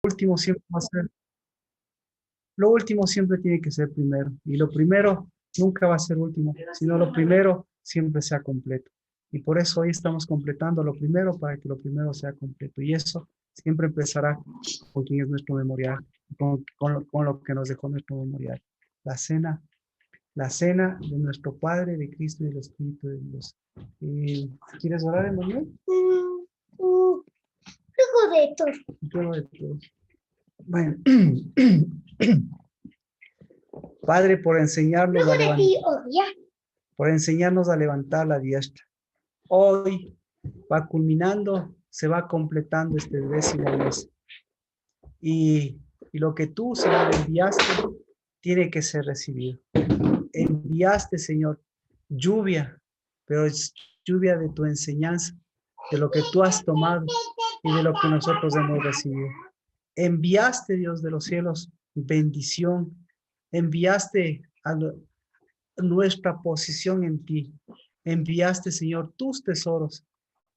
último siempre va a ser, lo último siempre tiene que ser primero. Y lo primero nunca va a ser último, sino lo primero siempre sea completo. Y por eso hoy estamos completando lo primero para que lo primero sea completo. Y eso siempre empezará con quien es nuestro memorial, con lo que nos dejó nuestro memorial. La cena, la cena de nuestro Padre, de Cristo y del Espíritu de Dios. ¿Quieres orar, Emanuel? Luego de todo. Luego de todo. Bueno. Padre, Luego de ti, oh, ya. por enseñarnos a levantar la diestra. Hoy va culminando, se va completando este 10º mes. Y lo que tú, Señor, enviaste, tiene que ser recibido. Enviaste, Señor, lluvia, pero es lluvia de tu enseñanza, de lo que tú has tomado y de lo que nosotros hemos recibido. Enviaste, Dios de los cielos, bendición. Enviaste a nuestra posición en ti. Enviaste, Señor, tus tesoros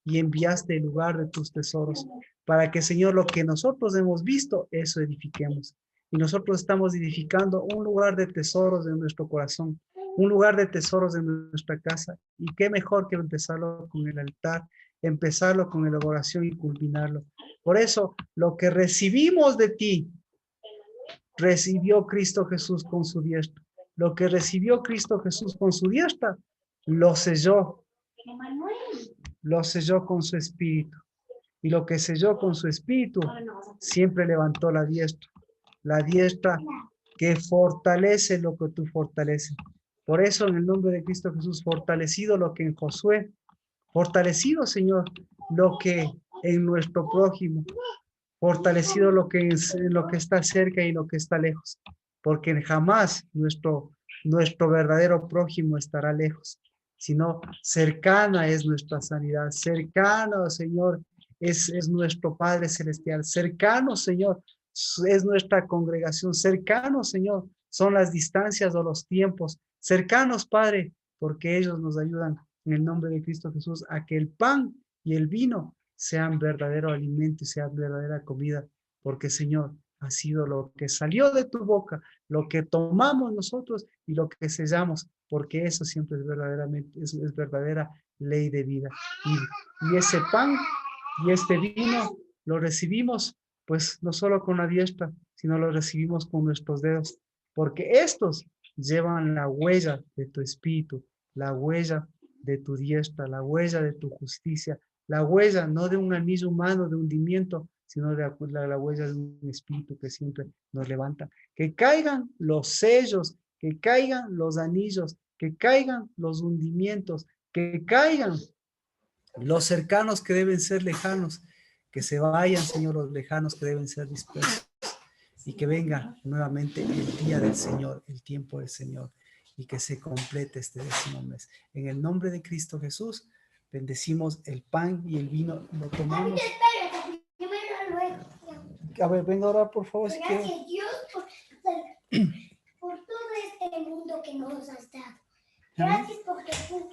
y enviaste el lugar de tus tesoros para que, Señor, lo que nosotros hemos visto, eso edifiquemos. Y nosotros estamos edificando un lugar de tesoros en nuestro corazón, un lugar de tesoros en nuestra casa. Y qué mejor que empezarlo con el altar, empezarlo con la oración y culminarlo. Por eso, lo que recibimos de ti, recibió Cristo Jesús con su diestra. Lo que recibió Cristo Jesús con su diestra, lo selló con su espíritu. Y lo que selló con su espíritu, siempre levantó la diestra que fortalece lo que tú fortaleces. Por eso, en el nombre de Cristo Jesús, fortalecido lo que en Josué, fortalecido, Señor, lo que en nuestro prójimo, fortalecido lo que está cerca y lo que está lejos, porque jamás nuestro verdadero prójimo estará lejos, sino cercana es nuestra sanidad, cercano, Señor, es nuestro Padre Celestial, cercano, Señor, es nuestra congregación, cercano, Señor, son las distancias o los tiempos, cercanos, Padre, porque ellos nos ayudan en el nombre de Cristo Jesús a que el pan y el vino sean verdadero alimento y sean verdadera comida, porque Señor, ha sido lo que salió de tu boca, lo que tomamos nosotros y lo que sellamos, porque eso siempre es verdaderamente, es verdadera ley de vida. Y ese pan y este vino lo recibimos, pues no solo con la diestra, sino lo recibimos con nuestros dedos, porque estos llevan la huella de tu espíritu, la huella de tu diestra, la huella de tu justicia, la huella no de un anillo humano de hundimiento, sino de la huella de un espíritu que siempre nos levanta. Que caigan los sellos, que caigan los anillos, que caigan los hundimientos, que caigan los cercanos que deben ser lejanos, que se vayan, Señor, los lejanos que deben ser dispersos, y que venga nuevamente el día del Señor, el tiempo del Señor, y que se complete este 10º mes. En el nombre de Cristo Jesús, bendecimos el pan y el vino, lo tomamos. A ver, venga a orar, por favor, si quiere. Gracias, Dios, por todo este mundo que nos has dado. Gracias porque tú,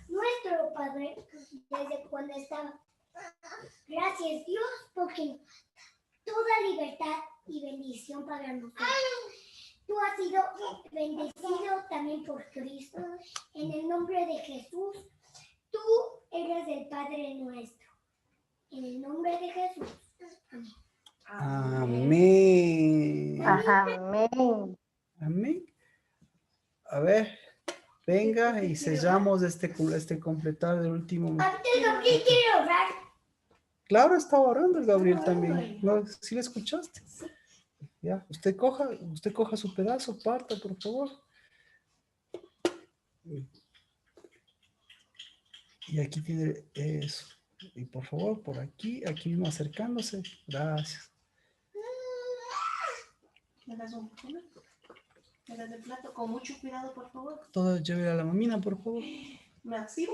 nuestro Padre, desde cuando estaba. Gracias, Dios, porque toda libertad y bendición para nosotros. Tú has sido bendecido también por Cristo. En el nombre de Jesús, tú eres el Padre nuestro. En el nombre de Jesús. Amén. Amén. Amén. A ver, venga y sellamos este completar del último. Antes, ¿quién quiere orar? Claro, estaba orando el Gabriel también. ¿No? ¿Sí le escuchaste? Ya, usted coja su pedazo, parta, por favor. Y aquí tiene eso. Y por favor, por aquí mismo acercándose. Gracias. ¿Me das un poco? ¿Me das el plato con mucho cuidado, por favor? Todo lleve a la mamina, por favor. ¿Me así?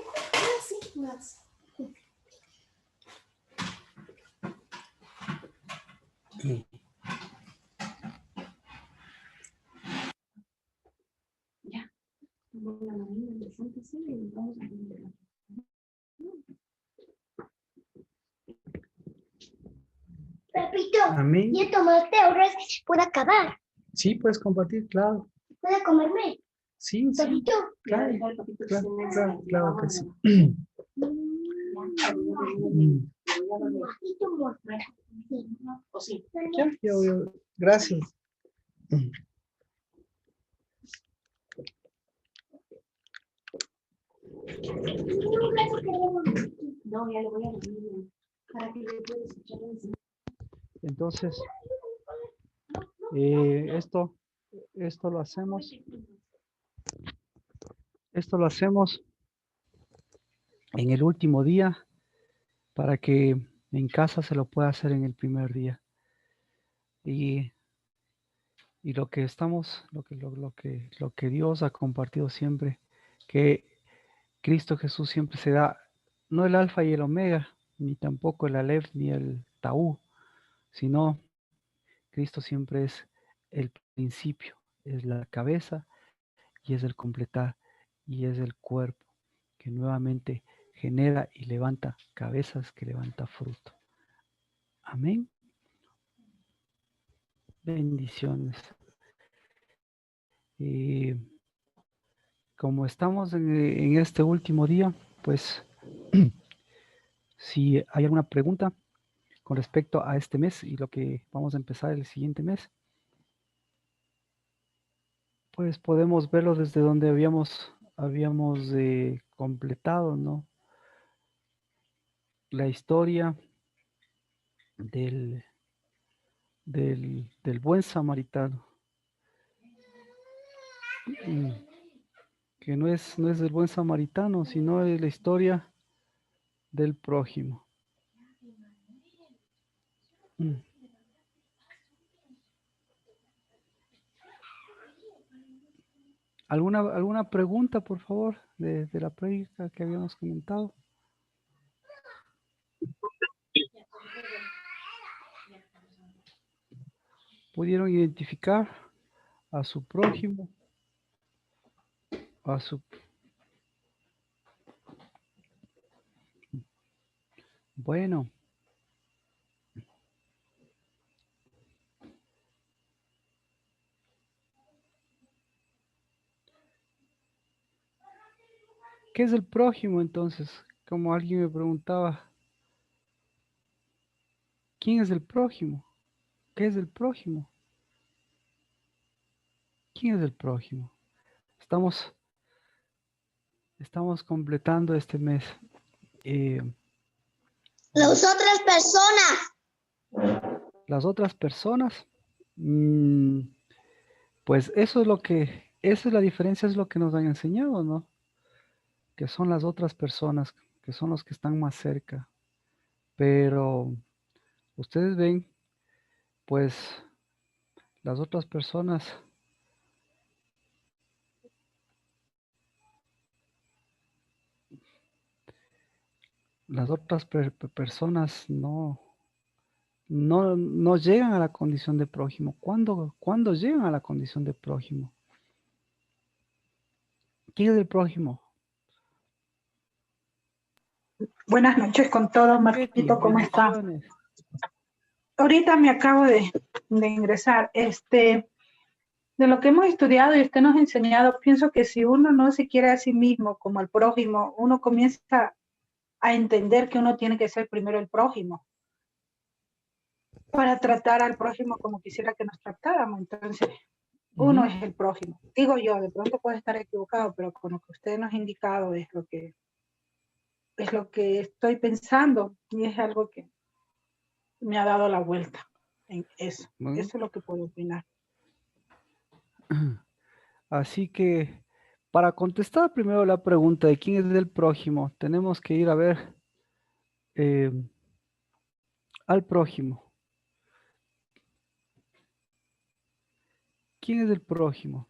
Sí, me así. Ya. Pongo la mamina, siéntese y vamos a comer. Pepito. Papito, Amén. y tomarte ahora puede acabar. Sí, puedes compartir, claro. Puede comerme. Sí, sí, Papito. claro, claro que sí. Papito, ¿O sí? Ya, gracias. No, ya le voy a decir para que le pueda escuchar. Entonces, esto lo hacemos. Esto lo hacemos en el último día para que en casa se lo pueda hacer en el primer día. Y lo que estamos, lo que Dios ha compartido siempre, que Cristo Jesús siempre se da, no el alfa y el omega, ni tampoco el alef ni el taú, sino Cristo siempre es el principio, es la cabeza y es el completar y es el cuerpo que nuevamente genera y levanta cabezas, que levanta fruto. Amén. Bendiciones. Y como estamos en este último día, pues si hay alguna pregunta con respecto a este mes y lo que vamos a empezar el siguiente mes, pues podemos verlo desde donde habíamos completado, ¿no? La historia del buen samaritano. Que no es del buen samaritano, sino de la historia del prójimo. ¿Alguna pregunta, por favor, de la prédica que habíamos comentado? ¿Pudieron identificar a su prójimo? Bueno. ¿Qué es el prójimo entonces? Como alguien me preguntaba, ¿quién es el prójimo? ¿Qué es el prójimo? ¿Quién es el prójimo? Estamos completando este mes. Las otras personas. Las otras personas, pues esa es la diferencia, es lo que nos han enseñado, ¿no? Que son las otras personas, que son los que están más cerca. Pero ustedes ven, pues las otras personas, personas no llegan a la condición de prójimo. ¿Cuándo llegan a la condición de prójimo? ¿Quién es el prójimo? Buenas noches con todos, Betty, Marquito, ¿cómo está? bendiciones. Ahorita me acabo de ingresar. De lo que hemos estudiado y usted nos ha enseñado, pienso que si uno no se quiere a sí mismo como el prójimo, uno comienza a entender que uno tiene que ser primero el prójimo para tratar al prójimo como quisiera que nos tratáramos. Entonces, uno es el prójimo. Digo yo, de pronto puede estar equivocado, pero con lo que usted nos ha indicado es lo que estoy pensando y es algo que me ha dado la vuelta en eso. Bueno. Eso es lo que puedo opinar. Así que para contestar primero la pregunta de quién es el prójimo, tenemos que ir a ver al prójimo. ¿Quién es el prójimo?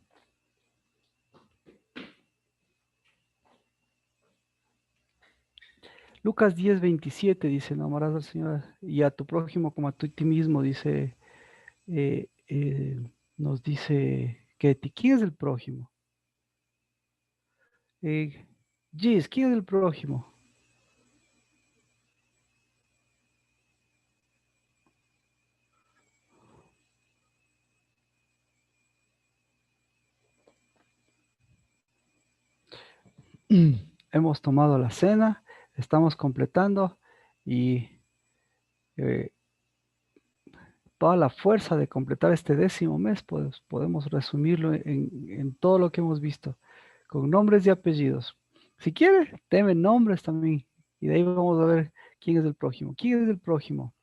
Lucas 10:27 dice, no amarás al Señor y a tu prójimo como a ti mismo, dice, nos dice Ketty. ¿Quién es el prójimo? Gis, ¿quién es el prójimo? hemos tomado la cena, estamos completando y eh, toda la fuerza de completar este 10º mes, pues podemos resumirlo en todo lo que hemos visto, con nombres y apellidos. Si quiere, deme nombres también, y de ahí vamos a ver quién es el prójimo. ¿Quién es el prójimo?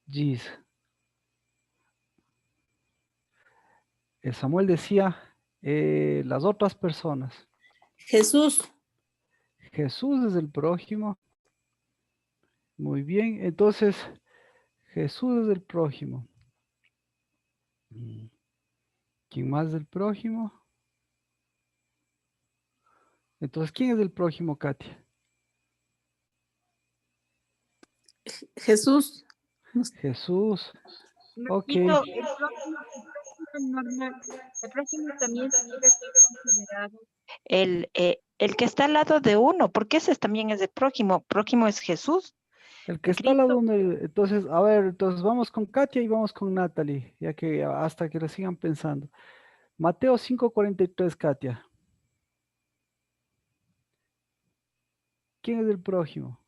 Gis. Samuel decía, las otras personas. Jesús. Jesús es el prójimo. Muy bien, entonces Jesús es el prójimo. ¿Quién más es el prójimo? Entonces, ¿quién es el prójimo, Katia? Jesús. Jesús. Ok. Marquito, el prójimo también puede ser considerado el que está al lado de uno, porque ese también es el prójimo. Prójimo es Jesús, El que está al Cristo. lado entonces, a ver, entonces vamos con Katia y vamos con Natalie, ya que hasta que lo sigan pensando. Mateo 5:43, Katia. ¿Quién es el prójimo?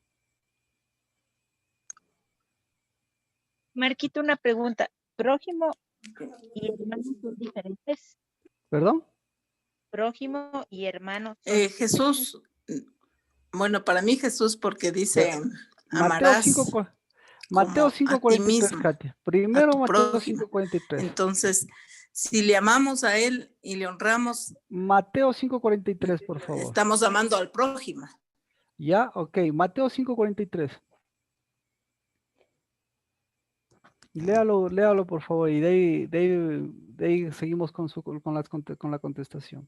Marquito, una pregunta. ¿Prójimo y hermano son diferentes? ¿Perdón? Prójimo y hermano son Jesús. Bueno, para mí Jesús porque dice, Mateo amarás 5, Mateo como a ti 5:43, mismo, Katia. a Primero tu Mateo prójimo. 5:43. Entonces, si le amamos a Él y le honramos, Mateo 5:43, por favor. estamos amando al prójimo. Ya, ok. Mateo 5:43. Léalo, por favor, y de ahí seguimos con la contestación.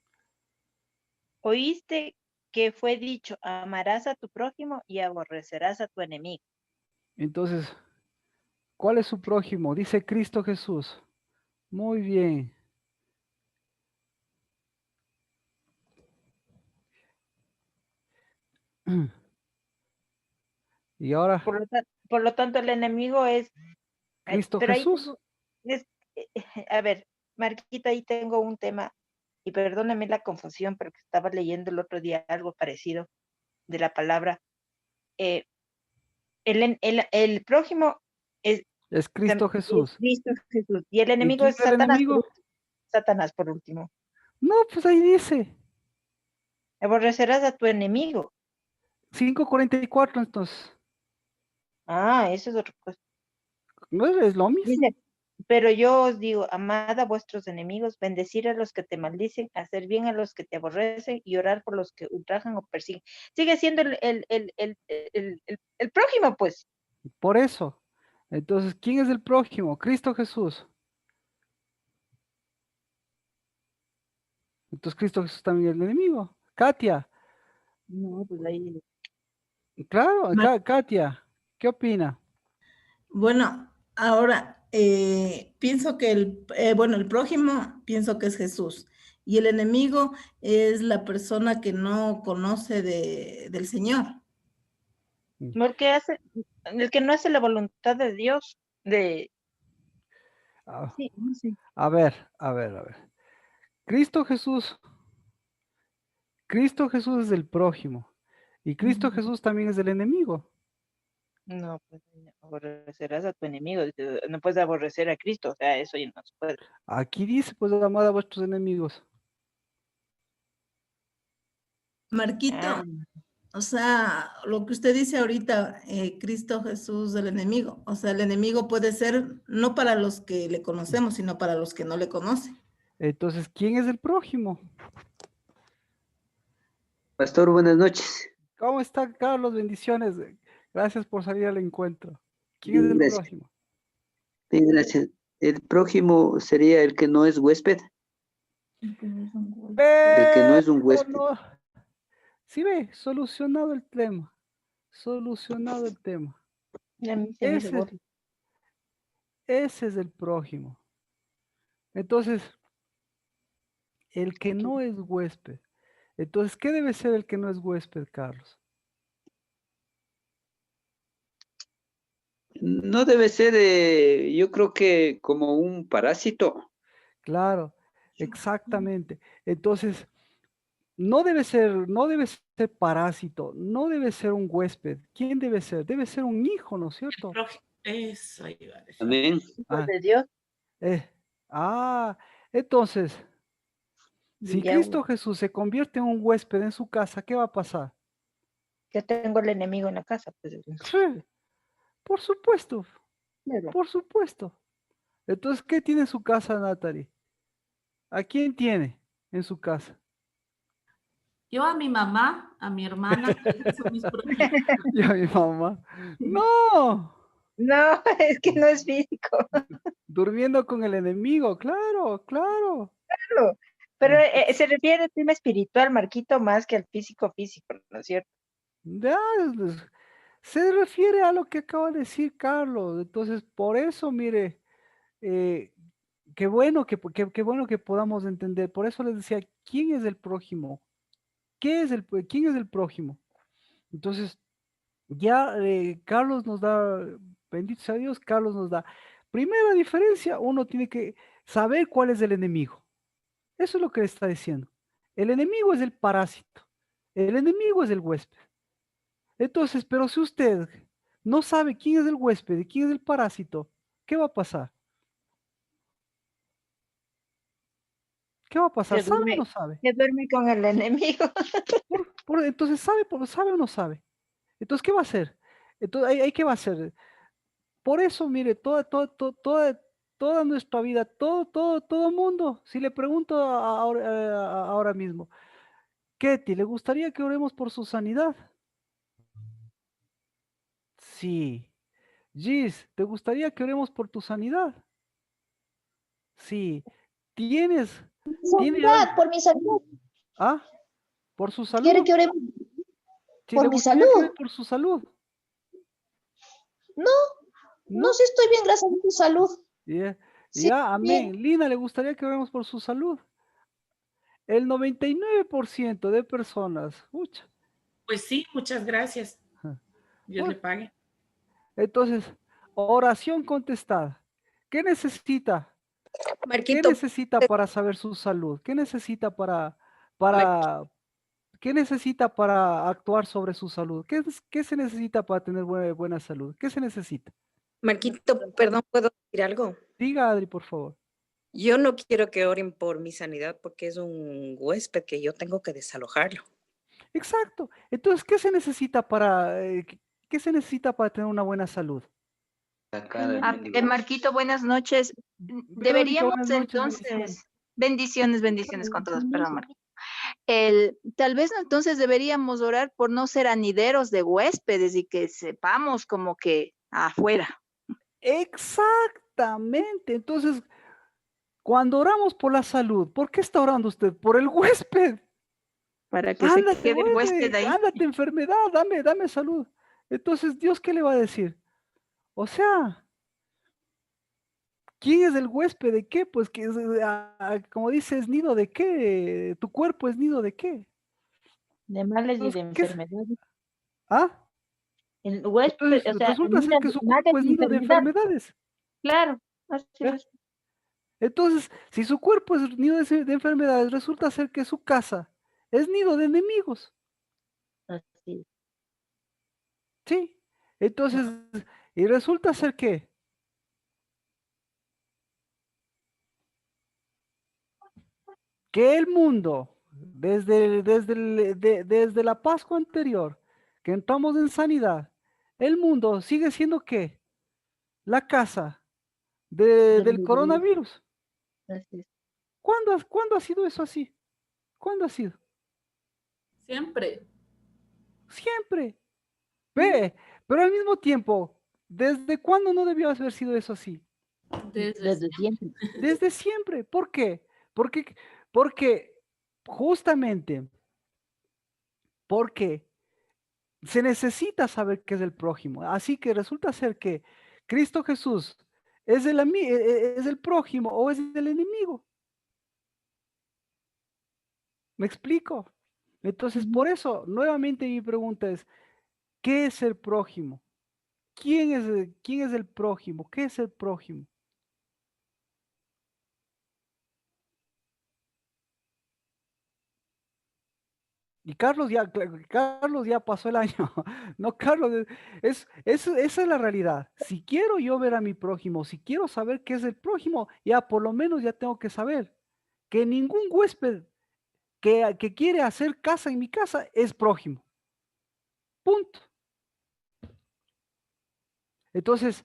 Oíste que fue dicho, amarás a tu prójimo y aborrecerás a tu enemigo. Entonces, ¿cuál es su prójimo? Dice Cristo Jesús. Muy bien. Y ahora, Por lo tanto, el enemigo es... Cristo pero ahí Jesús. a ver, Marquita, ahí tengo un tema, y perdóname la confusión, pero que estaba leyendo el otro día algo parecido de la palabra. El prójimo es Es Cristo Jesús. Cristo Jesús, y el ¿Y enemigo quién es es el enemigo? Satanás por último. No, pues ahí dice. Aborrecerás a tu enemigo. 5:44, entonces. Ah, eso es otra cosa. ¿No es lo mismo? Dice, pero yo os digo, amad a vuestros enemigos, bendecir a los que te maldicen, hacer bien a los que te aborrecen y orar por los que ultrajan o persiguen. Sigue siendo el prójimo, pues. Por eso. Entonces, ¿quién es el prójimo? Cristo Jesús. Entonces, Cristo Jesús también es el enemigo. Katia. No, pues ahí. Claro, Katia, ¿qué opina? Bueno, ahora pienso que el prójimo pienso que es Jesús y el enemigo es la persona que no conoce del Señor. No, el que no hace la voluntad de Dios, sí, no sé. A ver. Cristo Jesús es el prójimo y Cristo Jesús también es el enemigo. No, pues aborrecerás a tu enemigo, no puedes aborrecer a Cristo, o sea, eso ya no se puede. Aquí dice, pues, amad a vuestros enemigos. Marquito, Ah, o sea, lo que usted dice ahorita, Cristo Jesús el enemigo, o sea, el enemigo puede ser no para los que le conocemos, sino para los que no le conocen. Entonces, ¿quién es el prójimo? Pastor, buenas noches. ¿Cómo está, Carlos? Bendiciones. Gracias por salir al encuentro. ¿Quién es Bien, el gracias. prójimo? Bien, gracias. El prójimo sería el que no es huésped. El que no es un huésped. No. Sí ve, solucionado el tema. Solucionado el tema. a mí se me hizo gordo. Ese es el prójimo. Entonces, el que no es huésped. Entonces, ¿qué debe ser el que no es huésped, Carlos? No debe ser, yo creo que como un parásito. Claro, exactamente. Entonces, no debe ser parásito, no debe ser un huésped. ¿Quién debe ser? Debe ser un hijo, ¿no es cierto? Eso iba a decir. Amén. Hijo Ah, de Dios. eh, entonces, si Ya, Cristo Jesús se convierte en un huésped en su casa, ¿qué va a pasar? que tengo el enemigo en la casa. Pues, Sí, por supuesto, claro. por supuesto. Entonces, ¿qué tiene en su casa, Natalie? ¿A quién tiene en su casa? Yo a mi mamá, a mi hermana, ellos son mis prójimos. Y a mi mamá. No, No, es que no es físico. durmiendo con el enemigo, claro, claro. Claro. Pero se refiere al tema espiritual, Marquito, más que al físico físico, ¿no es cierto? Ya, pues, se refiere a lo que acaba de decir Carlos. Entonces, por eso, mire, eh, qué bueno que podamos entender. Por eso les decía, ¿quién es el prójimo? ¿Quién es el prójimo? Entonces, ya Carlos nos da, bendito sea Dios, Carlos nos da. Primera diferencia, uno tiene que saber cuál es el enemigo. Eso es lo que le está diciendo. El enemigo es el parásito. El enemigo es el huésped. Entonces, pero si usted no sabe quién es el huésped y quién es el parásito, ¿qué va a pasar? ¿Qué va a pasar? ¿Sabe o no sabe? Que duerme con el enemigo. Entonces, ¿sabe o no sabe? Entonces, ¿qué va a hacer? Entonces, ¿ahí qué va a hacer? Por eso, mire, toda nuestra vida, todo mundo, si le pregunto ahora mismo, Ketty, ¿le gustaría que oremos por su sanidad? Sí. Gis, ¿te gustaría que oremos por tu sanidad? Sí. ¿Tienes, tiene algo? Sanidad, por mi salud. ¿Ah? ¿Por su ¿Quiere salud? que oremos Sí, por ¿le mi gustaría que ore salud? por su salud? No, no, ¿No? sí estoy bien, gracias a mi salud. Ya, Sí, ya, amén. bien. Lina, ¿le gustaría que oremos por su salud? El 99% de personas, ucha, Pues sí, muchas gracias. ja, Dios le bueno, pague. entonces, oración contestada. ¿Qué necesita? ¿Qué Marquito, necesita para saber su salud? ¿Qué necesita Mar- para, qué necesita para actuar sobre su salud? ¿Qué se necesita para tener buena salud? ¿Qué se necesita? Marquito, perdón, ¿puedo decir algo? Diga, Adri, por favor. Yo no quiero que oren por mi sanidad porque es un huésped que yo tengo que desalojarlo. Exacto. Entonces, ¿qué se necesita para tener una buena salud? Sacar al mendigo. Marquito, buenas noches. Verónica, Deberíamos buenas noches, bendiciones. entonces, bendiciones con todos, perdón, Marquito. Tal vez entonces deberíamos orar por no ser anideros de huéspedes y que sepamos como que afuera. Exactamente. Entonces, cuando oramos por la salud, ¿por qué está orando usted? Por el huésped. Para que se Ándate, quede el huésped ahí. ándate, enfermedad, dame salud. Entonces, ¿Dios qué le va a decir? O sea, ¿quién es el huésped de qué? Pues que es, como dices, nido de qué, tu cuerpo es nido de qué. De males y Entonces, de enfermedades. ¿Ah? El huésped, Entonces, o sea, resulta ser mira, que su males cuerpo es y nido de enfermedades. enfermedades. Claro, así ¿eh? es. Entonces, si su cuerpo es nido de enfermedades, resulta ser que su casa es nido de enemigos. Así es. Sí. Entonces, y resulta ser que el mundo, desde la Pascua anterior, que entramos en sanidad, el mundo sigue siendo ¿qué? La casa del coronavirus. Así es. ¿Cuándo ha sido eso así? ¿Cuándo ha sido? Siempre. Siempre. Ve, pero al mismo tiempo, ¿desde cuándo no debió haber sido eso así? Desde siempre. Desde siempre. ¿Por qué? Porque justamente, porque se necesita saber qué es el prójimo. Así que resulta ser que Cristo Jesús es el prójimo o es el enemigo. ¿Me explico? Entonces, por eso, nuevamente mi pregunta es, ¿qué es el prójimo? ¿Quién es el prójimo? ¿Qué es el prójimo? Y Carlos ya pasó el año. No, Carlos, esa es la realidad. Si quiero yo ver a mi prójimo, si quiero saber qué es el prójimo, ya por lo menos ya tengo que saber que ningún huésped que quiere hacer casa en mi casa es prójimo. Punto. Entonces,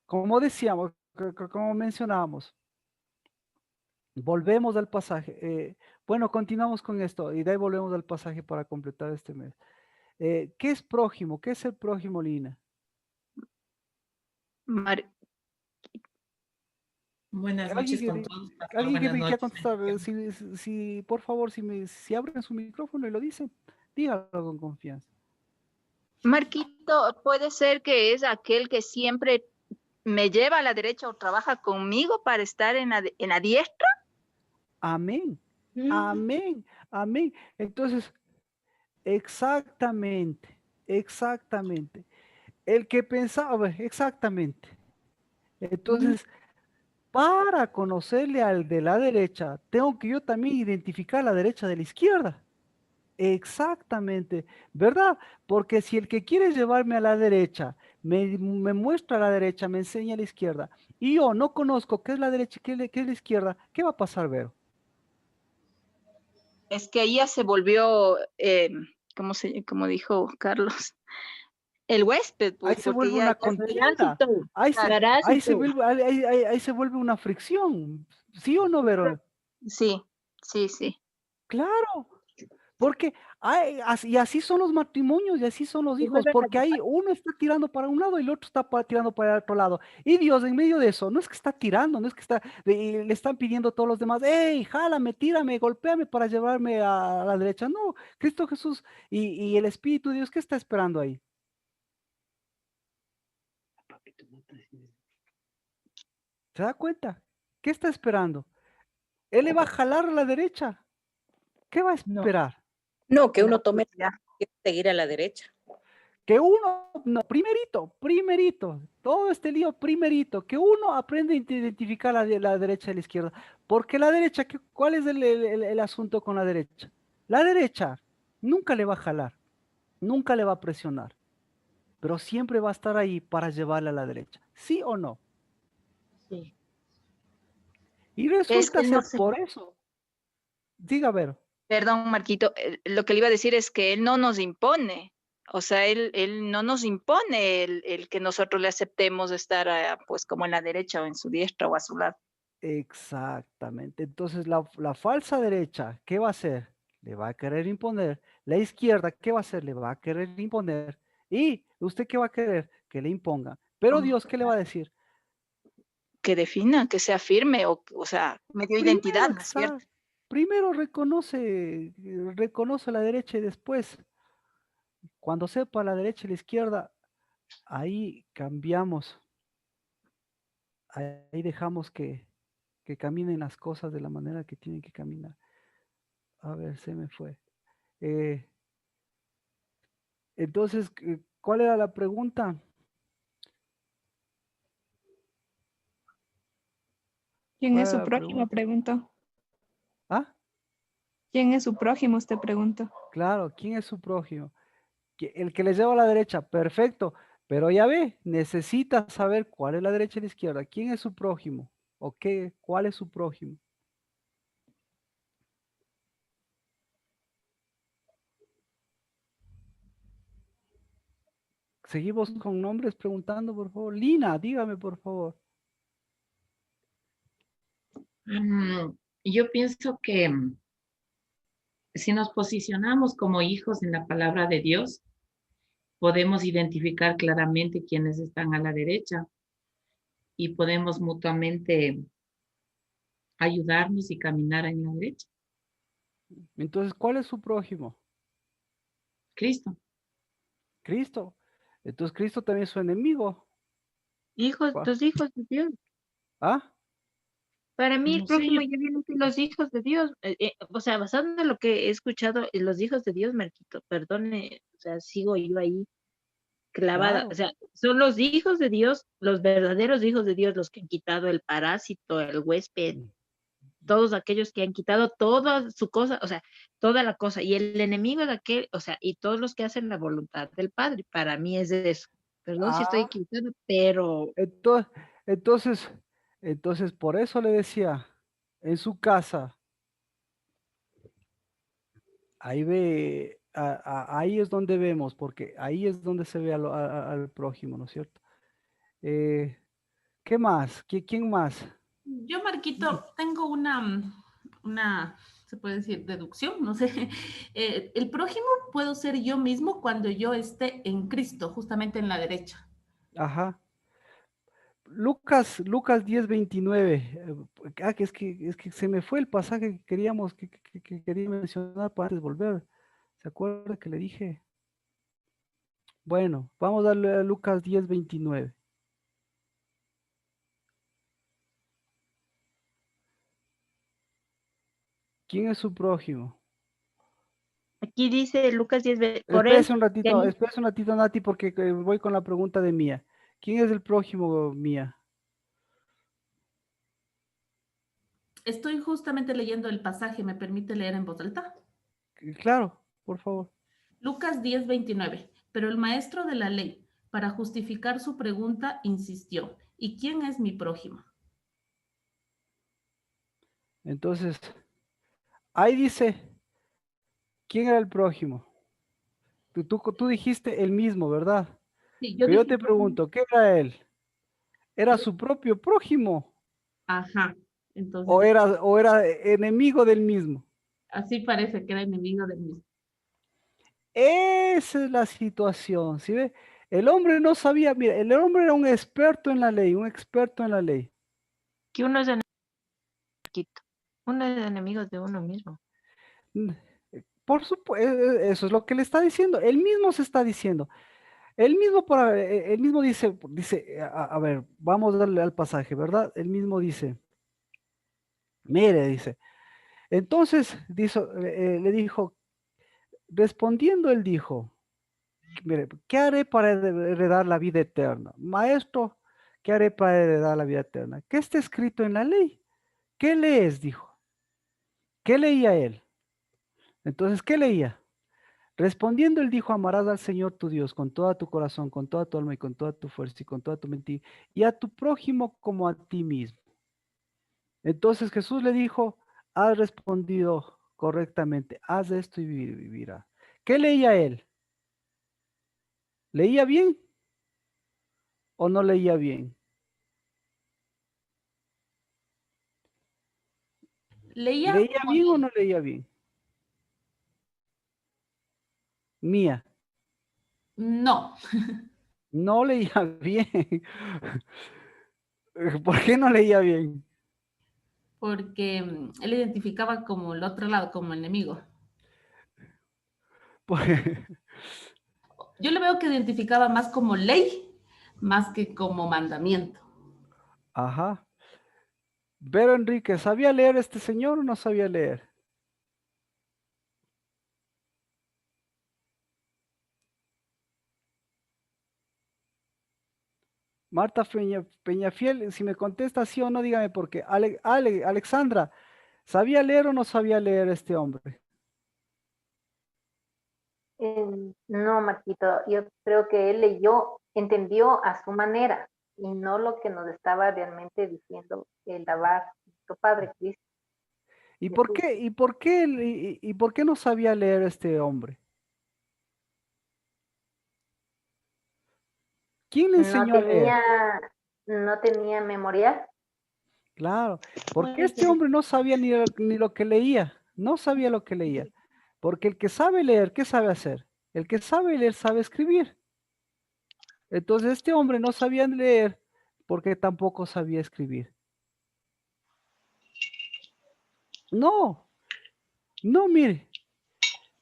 como decíamos, como mencionábamos, volvemos al pasaje. Bueno, continuamos con esto y de ahí volvemos al pasaje para completar este mes. ¿Qué es prójimo? ¿Qué es el prójimo, Lina? Mar- Buenas noches con todos, pastor. Alguien que Buenas me quiera noches. contestar, por favor, si abren su micrófono y lo dicen, dígalo con confianza. Marquito, puede ser que es aquel que siempre me lleva a la derecha o trabaja conmigo para estar en la diestra. Amén, amén, amén. Entonces, exactamente. El que pensaba, exactamente. Entonces, para conocerle al de la derecha, tengo que yo también identificar la derecha de la izquierda. Exactamente, ¿verdad? Porque si el que quiere llevarme a la derecha me muestra a la derecha, me enseña a la izquierda, y yo no conozco qué es la derecha y qué es la izquierda, ¿qué va a pasar, Vero? Es que ella se volvió, como dijo Carlos, el huésped, Ahí pues, se porque vuelve una ya contienda, ahí se vuelve una fricción, ¿sí o no, Vero? Sí. Claro, porque y así son los matrimonios y así son los hijos, porque ahí uno está tirando para un lado y el otro está tirando para el otro lado. Y Dios en medio de eso, no es que está tirando, no es que le están pidiendo a todos los demás, hey, jálame, tírame, golpéame para llevarme a la derecha. No, Cristo Jesús y el Espíritu de Dios, ¿qué está esperando ahí? ¿Se da cuenta? ¿Qué está esperando? Él le va a jalar a la derecha. ¿Qué va a esperar? No, que uno tome que seguir a la derecha. Que uno, no, primerito, todo este lío primerito, que uno aprende a identificar la derecha y la izquierda. Porque la derecha, ¿cuál es el asunto con la derecha? La derecha nunca le va a jalar, nunca le va a presionar, pero siempre va a estar ahí para llevarle a la derecha. ¿Sí o no? Sí. Y resulta ser por eso. Diga, Vero. Perdón, Marquito, lo que le iba a decir es que él no nos impone. O sea, él no nos impone el que nosotros le aceptemos estar pues como en la derecha o en su diestra o a su lado. Exactamente. Entonces la falsa derecha, ¿qué va a hacer? Le va a querer imponer. La izquierda, ¿qué va a hacer? Le va a querer imponer. ¿Y usted qué va a querer? Que le imponga. Pero Dios, ¿qué le va a decir? Que defina, que sea firme, o sea, me dio identidad, ¿no es cierto? Primero reconoce la derecha y después, cuando sepa la derecha y la izquierda, ahí cambiamos. Ahí dejamos que caminen las cosas de la manera que tienen que caminar. A ver, se me fue. Entonces, ¿cuál era la pregunta? ¿Quién es su prójimo? Preguntó. ¿Ah? ¿Quién es su prójimo? Usted preguntó. Claro, ¿quién es su prójimo? El que le lleva a la derecha, perfecto. Pero ya ve, necesita saber cuál es la derecha y la izquierda. ¿Quién es su prójimo? ¿O qué? ¿Cuál es su prójimo? Seguimos con nombres preguntando, por favor. Lina, dígame, por favor. Yo pienso que si nos posicionamos como hijos en la palabra de Dios, podemos identificar claramente quiénes están a la derecha y podemos mutuamente ayudarnos y caminar en la derecha. Entonces, ¿cuál es su prójimo? Cristo. Cristo. Entonces, Cristo también es su enemigo. Los hijos de Dios. ¿Ah? Para mí, el No sé, prójimo ya vienen los hijos de Dios. O sea, basado en lo que he escuchado, los hijos de Dios, Marquito, perdone, o sea, sigo yo ahí clavada. Claro. O sea, son los hijos de Dios, los verdaderos hijos de Dios, los que han quitado el parásito, el huésped. todos aquellos que han quitado toda su cosa, o sea, toda la cosa, y el enemigo de aquel, o sea, y todos los que hacen la voluntad del Padre, para mí es de eso. Perdón si estoy Ah, equivocada, pero entonces, entonces, entonces por eso le decía, en su casa, ahí ve, ahí es donde vemos, porque ahí es donde se ve al prójimo, ¿no es cierto? ¿Qué más? ¿Quién más? Yo, Marquito, tengo una, se puede decir, deducción, no sé. El prójimo puedo ser yo mismo cuando yo esté en Cristo, justamente en la derecha. Ajá. Lucas 10:29. Que es que se me fue el pasaje que queríamos, que quería mencionar para antes volver. ¿Se acuerda que le dije? Bueno, vamos a darle a Lucas 10:29. ¿Quién es su prójimo? aquí dice Lucas 10, por él, Espérese un ratito, Nati, porque voy con la pregunta de Mía. ¿Quién es el prójimo, Mía? Estoy justamente leyendo el pasaje, ¿me permite leer en voz alta? Claro, por favor. Lucas 10:29. Pero el maestro de la ley, para justificar su pregunta, insistió: ¿y quién es mi prójimo? Entonces, ahí dice, ¿quién era el prójimo? Tú dijiste el mismo, ¿verdad? Sí, yo Pero yo dije te prójimo. pregunto, ¿qué era él? ¿Era su propio prójimo Ajá, entonces o era enemigo del mismo? así parece que era enemigo del mismo. Esa es la situación, ¿sí ve? El hombre no sabía, mira, el hombre era un experto en la ley, un experto en la ley. que uno es enemigo de uno mismo. Mm, Por supuesto, eso es lo que le está diciendo. Él mismo se está diciendo. Él mismo dice, a ver, vamos a darle al pasaje, ¿verdad? Él mismo dice, mire, dice. Entonces le dijo, respondiendo él dijo, mire, ¿qué haré para heredar la vida eterna? Maestro, ¿qué haré para heredar la vida eterna? ¿Qué está escrito en la ley? ¿Qué lees? Dijo. ¿Qué leía él? Entonces, ¿qué leía? Respondiendo, él dijo, amarás al Señor tu Dios con toda tu corazón, con toda tu alma y con toda tu fuerza y con toda tu mente y a tu prójimo como a ti mismo. Entonces Jesús le dijo, has respondido correctamente, haz esto y vivirá. ¿Qué leía él? ¿Leía bien o no leía bien? Leía ¿Leía como bien o ley. no leía bien? Mía, No, no leía bien. ¿Por qué no leía bien? porque él identificaba como el otro lado, como enemigo. Pues, Yo le veo que identificaba más como ley, más que como mandamiento. ajá. Pero Enrique, ¿sabía leer este señor o no sabía leer? Marta Peñafiel, si me contesta sí o no, dígame por qué. Alexandra, ¿sabía leer o no sabía leer este hombre? No, Marquito, yo creo que él leyó, entendió a su manera y no lo que nos estaba realmente diciendo el Abad, nuestro Padre Cristo ¿Y por Jesús. qué, y por qué no sabía leer este hombre? ¿Quién le No enseñó a leer? tenía, no tenía memorial. Claro, porque Puede este ser. hombre no sabía ni lo que leía, no sabía lo que leía. Porque el que sabe leer, ¿qué sabe hacer? El que sabe leer sabe escribir. Entonces este hombre no sabía leer porque tampoco sabía escribir. No, no, mire,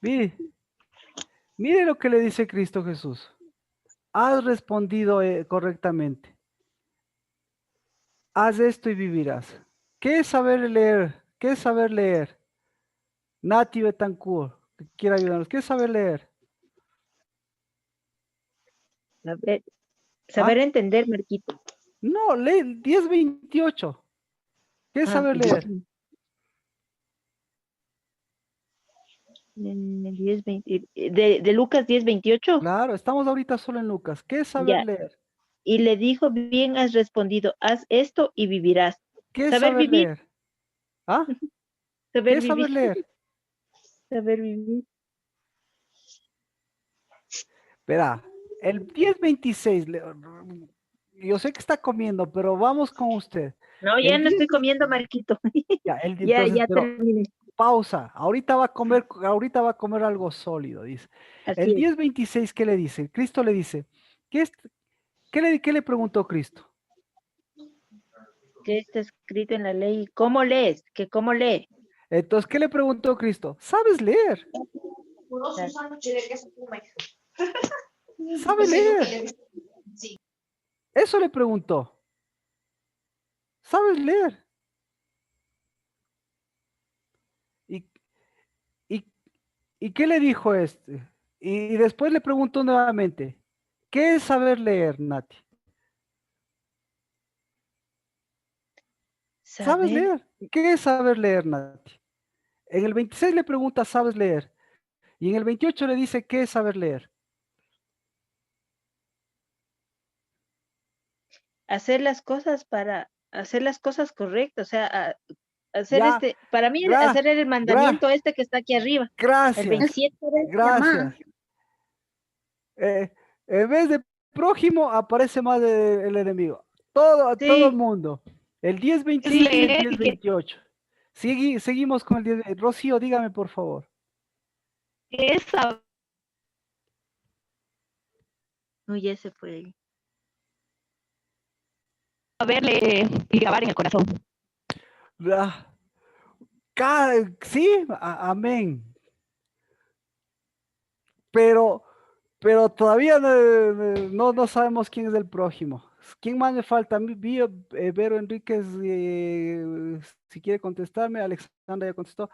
mire lo que le dice Cristo Jesús. Has respondido correctamente. Haz esto y vivirás. ¿Qué es saber leer? ¿Qué es saber leer? Nati Betancourt, que quiere ayudarnos. ¿Qué es saber leer? Saber, ¿Ah? saber entender, Marquito. No, lee 10:28. ¿Qué es Ah, saber leer? 10, 20, de Lucas 10:28. Claro, estamos ahorita solo en Lucas. ¿Qué es saber Ya. leer? Y le dijo, bien has respondido, haz esto y vivirás. ¿Qué es Saber saber vivir, leer? ¿Ah? ¿Qué saber es saber vivir, leer? saber vivir. Verá, el 10:26, yo sé que está comiendo, pero vamos con usted. No, ya El no 10, estoy comiendo, Marquito. ya, Ya, entonces, ya pero terminé. pausa. Ahorita va a comer algo sólido, dice. El Así es. 10:26, ¿qué le dice? Cristo le dice, ¿qué le preguntó Cristo? ¿Qué está escrito en la ley? ¿Cómo lees? ¿Que cómo lee? Entonces, ¿qué le preguntó Cristo? ¿Sabes leer? ¿Sabe leer? Eso le preguntó. ¿Sabes leer? ¿Y, y, y qué le dijo este? Y después le preguntó nuevamente, ¿qué es saber leer, Nati? ¿Sabes Saber. leer? ¿Qué es saber leer, Nati? En el 26 le pregunta, ¿sabes leer? Y en el 28 le dice, ¿qué es saber leer? Hacer las cosas para hacer las cosas correctas, o sea, hacer Ya, para mí gra, hacer el gra, mandamiento este que está aquí arriba, el gracias, 27 gracias. En vez de prójimo aparece más el enemigo. Todo el Sí, mundo. El 10, Es 26 y el leer 10, y que 28. Seguimos con el 10. Rocío, dígame por favor. es no, ya se fue. saber leer y grabar en el corazón. Ah, sí, amén. Pero, pero todavía no sabemos quién es el prójimo. ¿Quién más me falta? A mí, Vero Enríquez, si quiere contestarme, Alexandra ya contestó.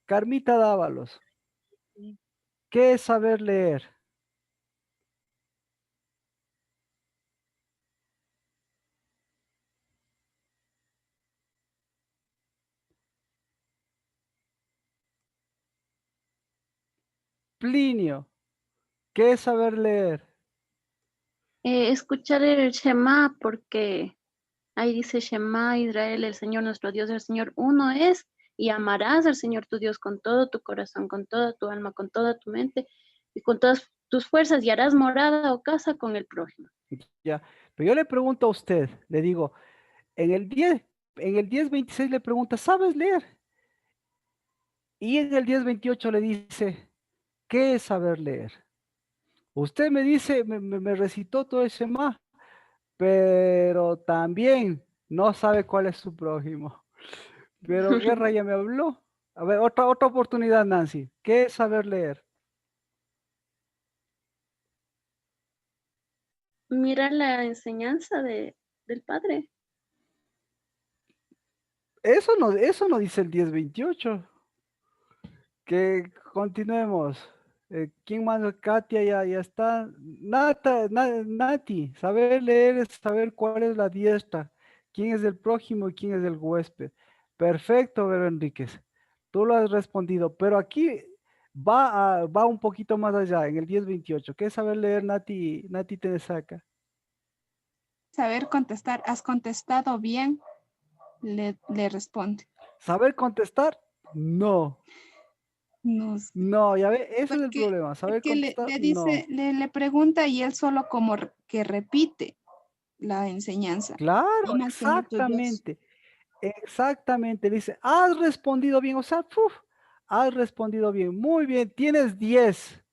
Carmita Dávalos, ¿qué es saber leer? Plinio, ¿qué es saber leer? Escuchar el Shema, porque ahí dice Shema Israel, el Señor nuestro Dios, el Señor uno es, y amarás al Señor tu Dios con todo tu corazón, con toda tu alma, con toda tu mente y con todas tus fuerzas, y harás morada o casa con el prójimo. Ya, pero yo le pregunto a usted, le digo, en el 10:26 le pregunta, ¿sabes leer? Y en el 10:28 le dice, ¿qué es saber leer? Usted me dice, me recitó todo ese más, pero también no sabe cuál es su prójimo. Pero Guerra ya me habló. A ver, otra oportunidad, Nancy. ¿Qué es saber leer? Mira la enseñanza del Padre. Eso no dice el 10:28. Que continuemos. ¿Quién más? Katia ya está. Nati, saber leer es saber cuál es la diestra, quién es el prójimo y quién es el huésped. Perfecto, Vero Enríquez. Tú lo has respondido, pero aquí va un poquito más allá, en el 10:28. ¿Qué es saber leer, Nati? Nati te saca. Saber contestar. ¿Has contestado bien? Le responde. ¿Saber contestar? No. No sé. No, ya ve, ese es el Porque, problema. Saber porque contestar, le dice, no. le pregunta y él solo como que repite la enseñanza. Claro, Ama al Señor tu Dios. exactamente. Exactamente, dice, has respondido bien, o sea, ¡puf! Has respondido bien, muy bien, tienes 10,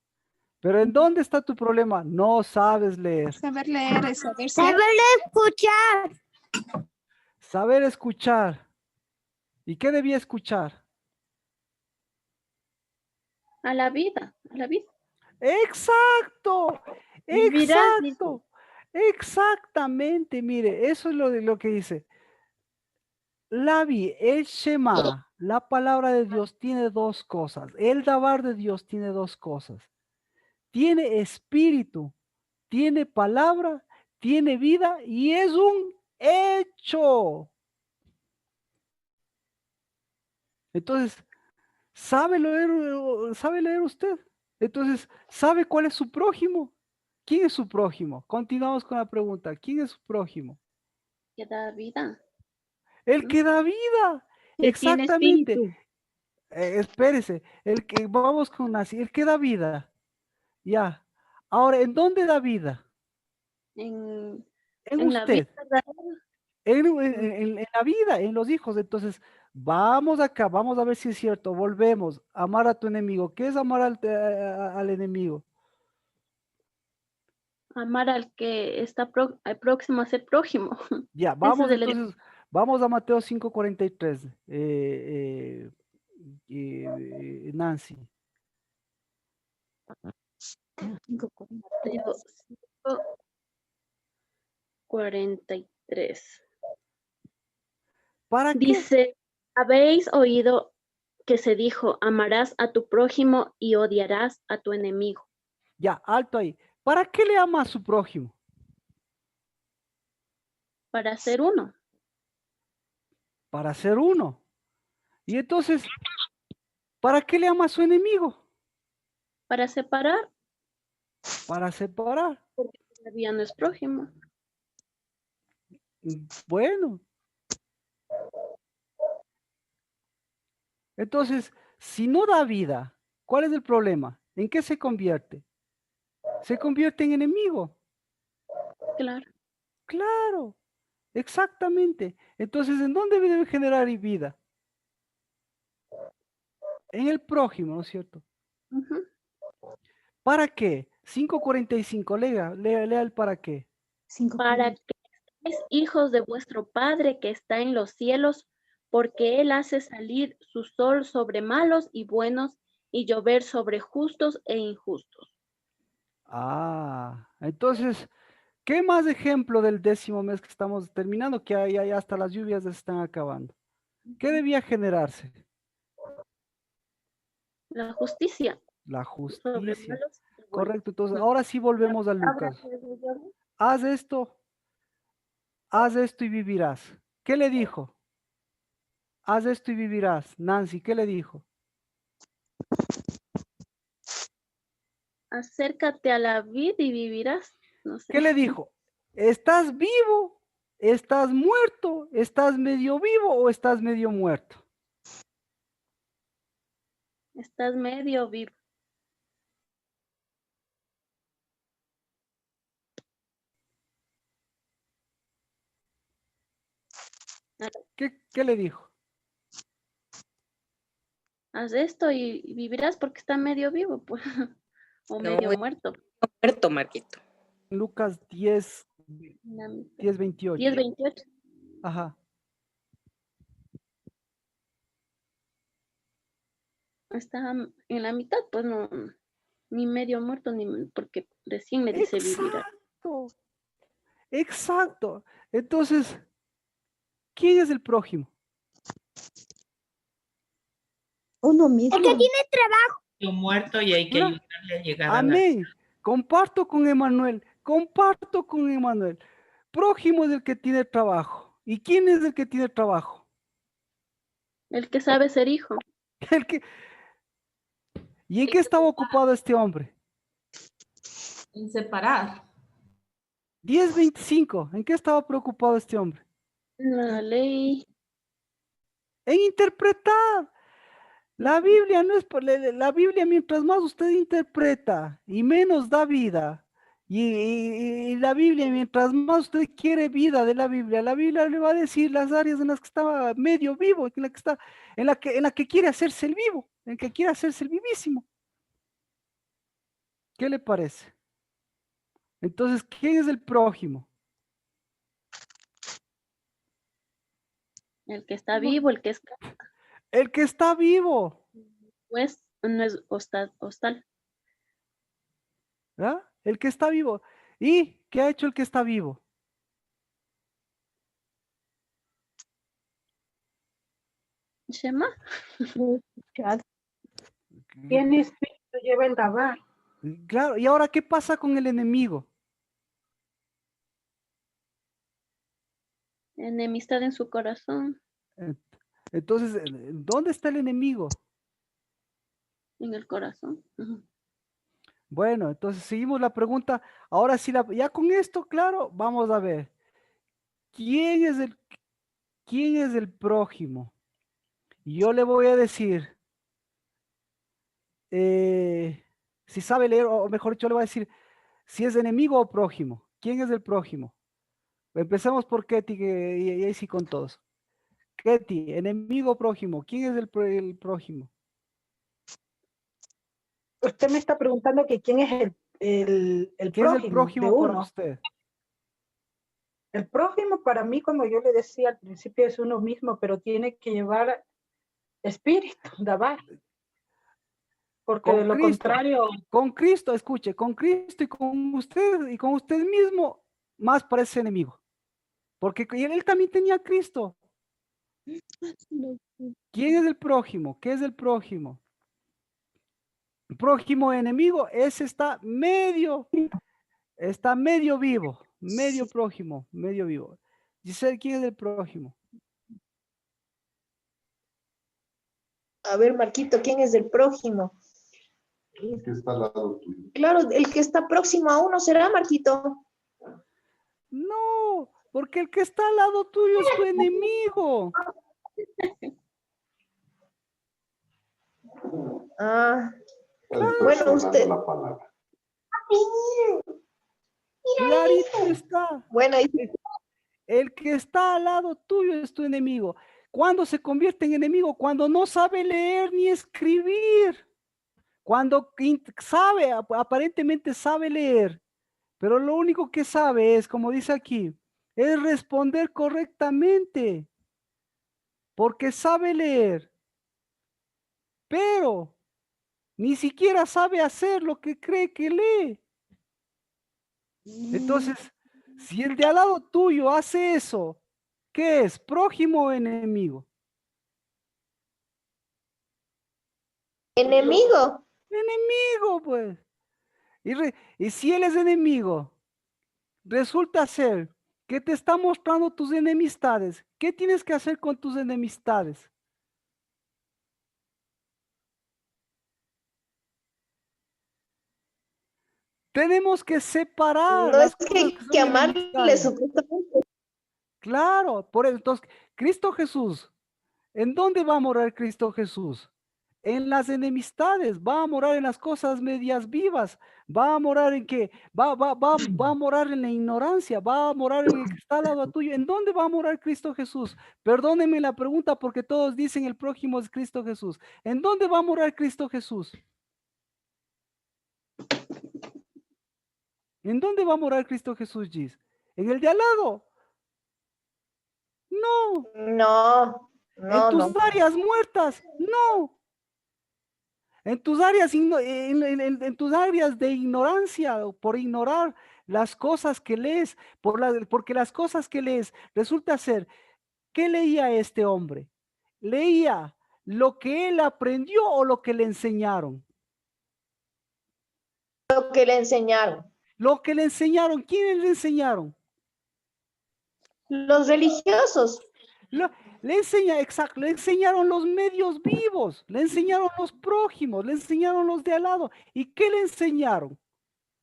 pero ¿en dónde está tu problema? No sabes leer. Saber leer es saber ser. Saber escuchar. Saber escuchar. ¿Y qué debía escuchar? A la vida, a la vida. Exacto, Vivirás, dice. exacto, exactamente, mire, eso es lo que dice. El Shema, la palabra de Dios tiene dos cosas, el Dabar de Dios tiene dos cosas. Tiene espíritu, tiene palabra, tiene vida y es un hecho. Entonces, ¿Sabe leer usted? Entonces, ¿sabe cuál es su prójimo? ¿Quién es su prójimo? Continuamos con la pregunta. ¿Quién es su prójimo? Que da vida. El que da vida. Que tiene Exactamente. espíritu. Espérese. Vamos con así. El que da vida. Ya. Ahora, ¿en dónde da vida? En En la vida usted. verdadera. En la vida, en los hijos. Entonces, vamos acá, vamos a ver si es cierto. Volvemos. Amar a tu enemigo. ¿Qué es amar al enemigo? Amar al que está próximo a ser prójimo. Ya, Ese vamos es el entonces, vamos a Mateo 5:43. Nancy. Mateo 5:43. ¿Para qué? Dice, habéis oído que se dijo, amarás a tu prójimo y odiarás a tu enemigo. Ya, alto ahí. ¿Para qué le ama a su prójimo? Para ser uno. Para ser uno. Y entonces, ¿para qué le ama a su enemigo? Para separar. Para separar. Porque todavía no es prójimo. Bueno. Entonces, si no da vida, ¿cuál es el problema? ¿En qué se convierte? Se convierte en enemigo. Claro. Claro, exactamente. Entonces, ¿en dónde debe generar vida? En el prójimo, ¿no es cierto? ¿Para qué? 5:45, lea el para qué. Para que seáis hijos de vuestro Padre que está en los cielos, porque Él hace salir su sol sobre malos y buenos y llover sobre justos e injustos. Ah, entonces, ¿qué más ejemplo del 10º mes que estamos terminando? Que ahí hasta las lluvias se están acabando. ¿Qué debía generarse? La justicia. La Sobre justicia. malos y buenos. Correcto, entonces ahora sí volvemos a Lucas. Haz esto y vivirás. ¿Qué le dijo? Haz esto y vivirás. Nancy, ¿qué le dijo? Acércate a la vid y vivirás. No sé. ¿Qué le dijo? ¿Estás vivo? ¿Estás muerto? ¿Estás medio vivo o estás medio muerto? Estás medio vivo. ¿Qué le dijo? Haz esto y vivirás porque está medio vivo, pues. O No, medio muerto. muerto, Marquito. Lucas 10:28. 10:28. Ajá. Está en la mitad, pues no, ni medio muerto, ni porque recién le dice vivirá. Exacto. Entonces, ¿quién es el prójimo? Uno mismo. El que tiene trabajo. Muerto y hay que ayudarle a llegar a la... Amén. Comparto con Emanuel. Prójimo es el que tiene trabajo. ¿Y quién es el que tiene trabajo? El que sabe ser hijo. ¿Y en qué estaba ocupado este hombre? En separar. 10:25. ¿En qué estaba preocupado este hombre? La ley. En interpretar. La Biblia no es la Biblia, mientras más usted interpreta y menos da vida. Y la Biblia, mientras más usted quiere vida de la Biblia le va a decir las áreas en las que estaba medio vivo, en la que quiere hacerse el vivo, en que quiere hacerse el vivísimo. ¿Qué le parece? Entonces, ¿quién es el prójimo? El que está vivo, el que es... El que está vivo. Pues no es hostal. ¿Verdad? El que está vivo. ¿Y qué ha hecho el que está vivo? Shema. Tiene espíritu, lleva el dabar. Claro, ¿y ahora qué pasa con el enemigo? Enemistad en su corazón. Entonces, ¿dónde está el enemigo? en el corazón. Ujú. Bueno, entonces seguimos la pregunta. Ahora sí, ya con esto, claro, vamos a ver. ¿Quién es el prójimo? Y yo le voy a decir, si sabe leer, o mejor dicho, le voy a decir, si es enemigo o prójimo. ¿Quién es el prójimo? Empecemos por Ketty, y ahí sí con todos. Ketty, enemigo o prójimo. ¿Quién es el prójimo? Usted me está preguntando que quién es el ¿Quién es el prójimo de prójimo para uno. usted? El prójimo para mí, como yo le decía al principio, es uno mismo, pero tiene que llevar espíritu, Dabar. Porque de lo contrario, Con Cristo, escuche, con Cristo y con usted mismo, más parece enemigo. Porque él también tenía a Cristo. ¿Quién es el prójimo? ¿Qué es el prójimo? El prójimo enemigo, ese está medio vivo, medio prójimo, medio vivo. Giselle, ¿quién es el prójimo? A ver, Marquito, ¿quién es el prójimo? El que está al lado tuyo. Claro, el que está próximo a uno será, Marquito. No, porque el que está al lado tuyo es tu enemigo. Ah, Bueno, usted. la palabra. Clarito está. Bueno, el que está al lado tuyo es tu enemigo. ¿Cuándo se convierte en enemigo? Cuando no sabe leer ni escribir. Cuando sabe, aparentemente sabe leer, pero lo único que sabe es, como dice aquí, es responder correctamente. Porque sabe leer, pero ni siquiera sabe hacer lo que cree que lee. Entonces, si el de al lado tuyo hace eso, ¿qué es? ¿Prójimo o enemigo? Enemigo. Enemigo, pues. Y si él es enemigo, resulta ser que te está mostrando tus enemistades. ¿Qué tienes que hacer con tus enemistades? Tenemos que separar No las es cosas que que son amarle enemistades. supuestamente. Claro, por eso, entonces, Cristo Jesús, ¿en dónde va a morar Cristo Jesús? En las enemistades, va a morar en las cosas medias vivas, va a morar en qué, va a morar en la ignorancia, va a morar en el que está al lado tuyo. ¿En dónde va a morar Cristo Jesús? Perdónenme la pregunta porque todos dicen el prójimo es Cristo Jesús. ¿En dónde va a morar Cristo Jesús? ¿En dónde va a morar Cristo Jesús, Gis? ¿En el de al lado? No. No. ¿En tus áreas muertas? No. En tus áreas, en tus áreas de ignorancia, por ignorar las cosas que lees, porque las cosas que lees resulta ser, ¿qué leía este hombre? ¿Leía lo que él aprendió o lo que le enseñaron? Lo que le enseñaron. Lo que le enseñaron, ¿quiénes le enseñaron? Los religiosos. Le enseñaron los medios vivos, le enseñaron los prójimos, le enseñaron los de al lado. ¿Y qué le enseñaron?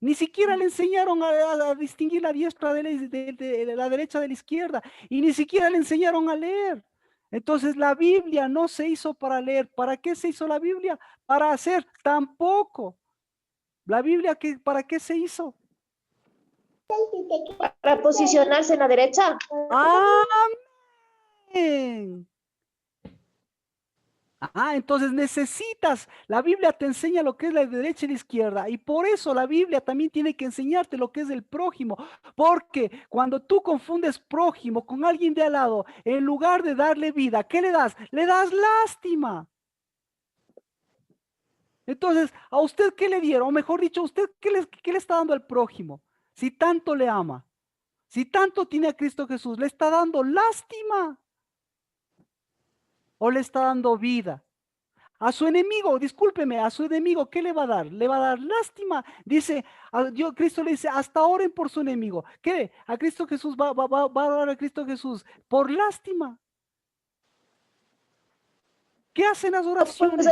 Ni siquiera le enseñaron a distinguir la diestra de la derecha de la izquierda, y ni siquiera le enseñaron a leer. Entonces la Biblia no se hizo para leer. ¿Para qué se hizo la Biblia? Para hacer tampoco. ¿La Biblia para qué se hizo? Para posicionarse en la derecha. Amén. Entonces necesitas, la Biblia te enseña lo que es la derecha y la izquierda, y por eso la Biblia también tiene que enseñarte lo que es el prójimo, porque cuando tú confundes prójimo con alguien de al lado, en lugar de darle vida, ¿qué le das? Le das lástima. Entonces, ¿a usted qué le dieron? O mejor dicho, ¿a usted qué le está dando al prójimo? Si tanto le ama, si tanto tiene a Cristo Jesús, ¿le está dando lástima o le está dando vida? A su enemigo, discúlpeme, a su enemigo, ¿qué le va a dar? Le va a dar lástima. Dice, Cristo le dice, hasta oren por su enemigo. ¿Qué? A Cristo Jesús va a orar a Cristo Jesús por lástima. ¿Qué hacen las oraciones?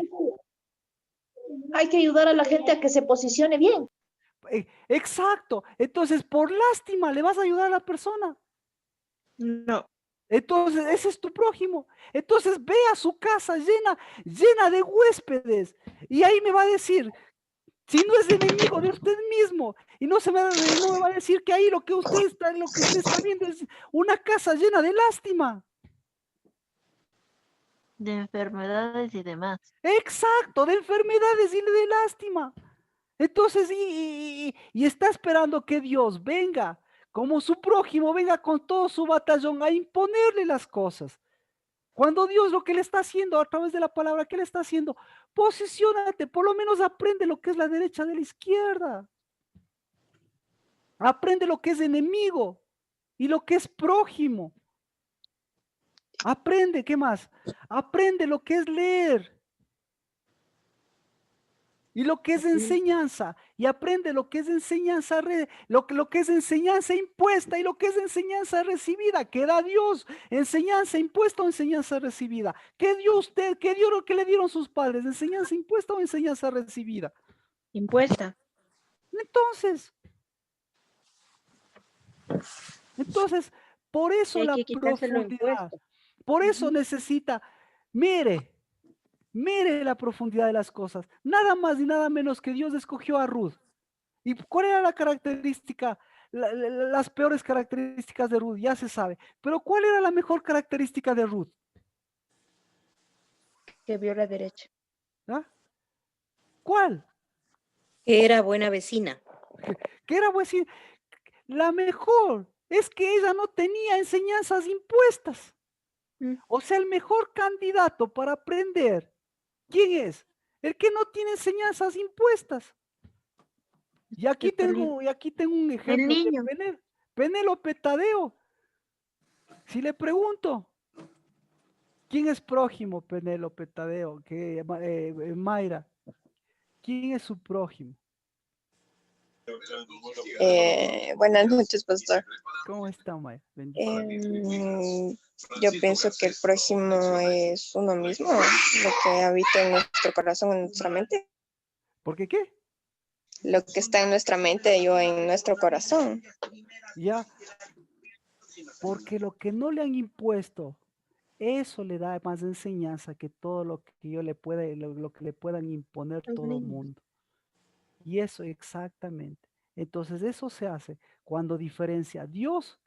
hay que ayudar a la gente a que se posicione bien. Exacto. Entonces, por lástima, ¿le vas a ayudar a la persona? No. Entonces, ese es tu prójimo. Entonces, ve a su casa llena de huéspedes. Y ahí me va a decir, si no es enemigo de usted mismo, y no me va a decir que ahí lo que usted está viendo es una casa llena de lástima. De enfermedades y demás. Exacto, de enfermedades y de lástima. Entonces, y está esperando que Dios venga, como su prójimo, venga con todo su batallón a imponerle las cosas. Cuando Dios lo que le está haciendo a través de la palabra, ¿qué le está haciendo? Posiciónate, por lo menos aprende lo que es la derecha de la izquierda. Aprende lo que es enemigo y lo que es prójimo. Aprende, ¿qué más? Aprende lo que es leer. Y lo que es enseñanza, y aprende lo que es enseñanza, lo que es enseñanza impuesta y lo que es enseñanza recibida. ¿Qué da Dios? ¿Enseñanza impuesta o enseñanza recibida? ¿Qué dio usted? ¿Qué dio lo que le dieron sus padres? ¿Enseñanza impuesta o enseñanza recibida? Impuesta. Entonces, por eso Hay la que quitárselo profundidad, por eso necesita, mire la profundidad de las cosas. Nada más y nada menos que Dios escogió a Ruth. ¿Y cuál era la característica? Las peores características de Ruth, ya se sabe. Pero ¿cuál era la mejor característica de Ruth? Que vio la derecha. ¿Ah? ¿Cuál? Que era buena vecina. Que era vecina. La mejor es que ella no tenía enseñanzas impuestas. O sea, el mejor candidato para aprender, ¿quién es? El que no tiene enseñanzas impuestas. Y aquí tengo un ejemplo de Penélope Tadeo. Si le pregunto, ¿quién es prójimo Penélope Tadeo? Mayra, ¿quién es su prójimo? Buenas noches, pastor. ¿Cómo está, Mayra? Yo pienso que el prójimo es uno mismo, lo que habita en nuestro corazón, en nuestra mente. ¿Por qué qué? Lo que está en nuestra mente y en nuestro corazón. Ya, porque lo que no le han impuesto, eso le da más enseñanza que todo lo que lo que le puedan imponer todo el mundo. Y eso exactamente. Entonces eso se hace cuando diferencia Dios,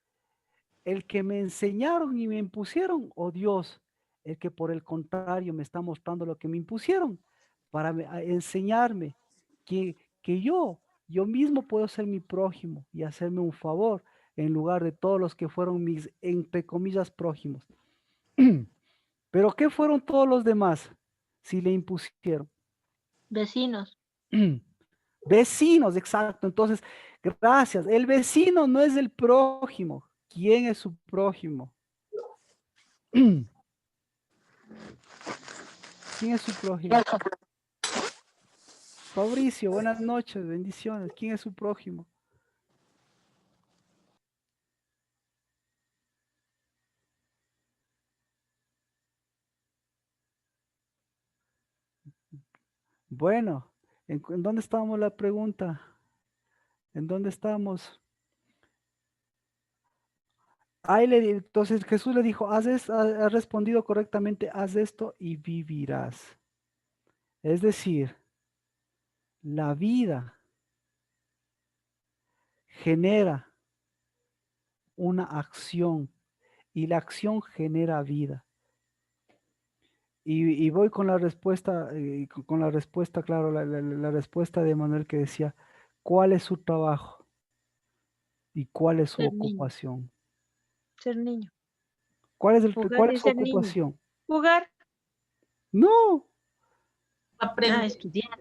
el que me enseñaron y me impusieron, o Dios, el que por el contrario me está mostrando lo que me impusieron, para enseñarme que yo mismo puedo ser mi prójimo y hacerme un favor en lugar de todos los que fueron mis, entre comillas, prójimos. Pero ¿qué fueron todos los demás si le impusieron? Vecinos. Vecinos, exacto. Entonces, gracias. El vecino no es el prójimo. ¿Quién es su prójimo? ¿Quién es su prójimo? Fabricio, buenas noches, bendiciones. ¿Quién es su prójimo? Bueno, ¿en dónde estábamos la pregunta? ¿En dónde estamos? Entonces Jesús le dijo, has respondido correctamente, haz esto y vivirás. Es decir, la vida genera una acción y la acción genera vida. Y voy con la respuesta, claro, la respuesta de Manuel que decía, ¿cuál es su trabajo? ¿Y cuál es su ocupación? Ser niño. ¿Cuál es Jugar y su ser niño. ocupación? Jugar. No. Estudiar,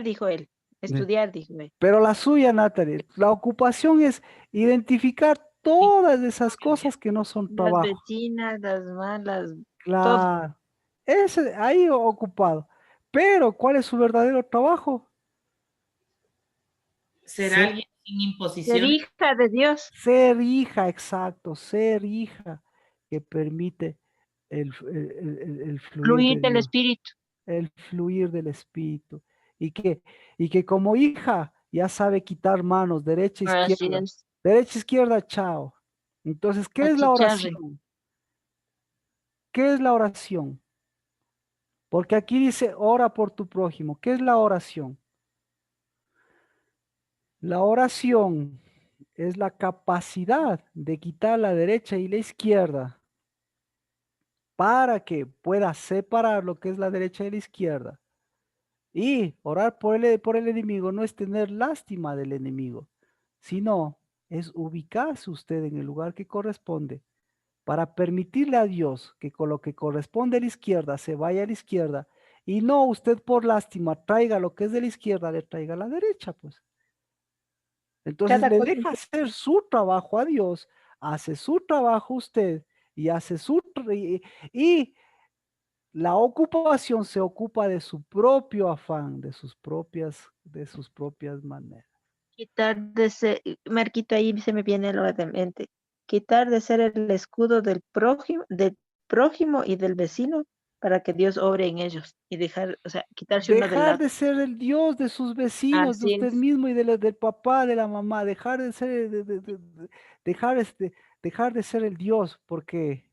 dijo él. Estudiar, dijo él. Pero la suya, Natalie, la ocupación es identificar todas esas cosas que no son trabajo. Las vecinas, las malas, Claro. Ese, ahí ocupado. Pero, ¿cuál es su verdadero trabajo? Ser alguien sin imposición. Ser hija de Dios. Ser hija, exacto. Ser hija que permite el fluir Fluir de del Dios. Espíritu. el fluir del Espíritu. Y que como hija ya sabe quitar manos, derecha, Así izquierda. es. Derecha, izquierda, chao. Entonces, ¿qué es la Achicharre. oración? ¿Qué es la oración? Porque aquí dice, ora por tu prójimo. ¿Qué es la oración? La oración es la capacidad de quitar la derecha y la izquierda para que pueda separar lo que es la derecha y la izquierda. Y orar por el enemigo no es tener lástima del enemigo, sino es ubicarse usted en el lugar que corresponde para permitirle a Dios que con lo que corresponde a la izquierda se vaya a la izquierda y no usted por lástima traiga lo que es de la izquierda, le traiga a la derecha, pues. Entonces Cada le cosa. deja hacer su trabajo a Dios, hace su trabajo usted y hace y la ocupación se ocupa de su propio afán, de sus propias maneras. Quitar de ser, Marquito, ahí se me viene lo de mente. Quitar de ser el escudo del prójimo y del vecino para que Dios obre en ellos y dejar, o sea, quitarse uno del Dejar lado. de ser el Dios de sus vecinos, de Así usted es. mismo y del papá, de la mamá, dejar de ser, dejar, dejar de ser el Dios, porque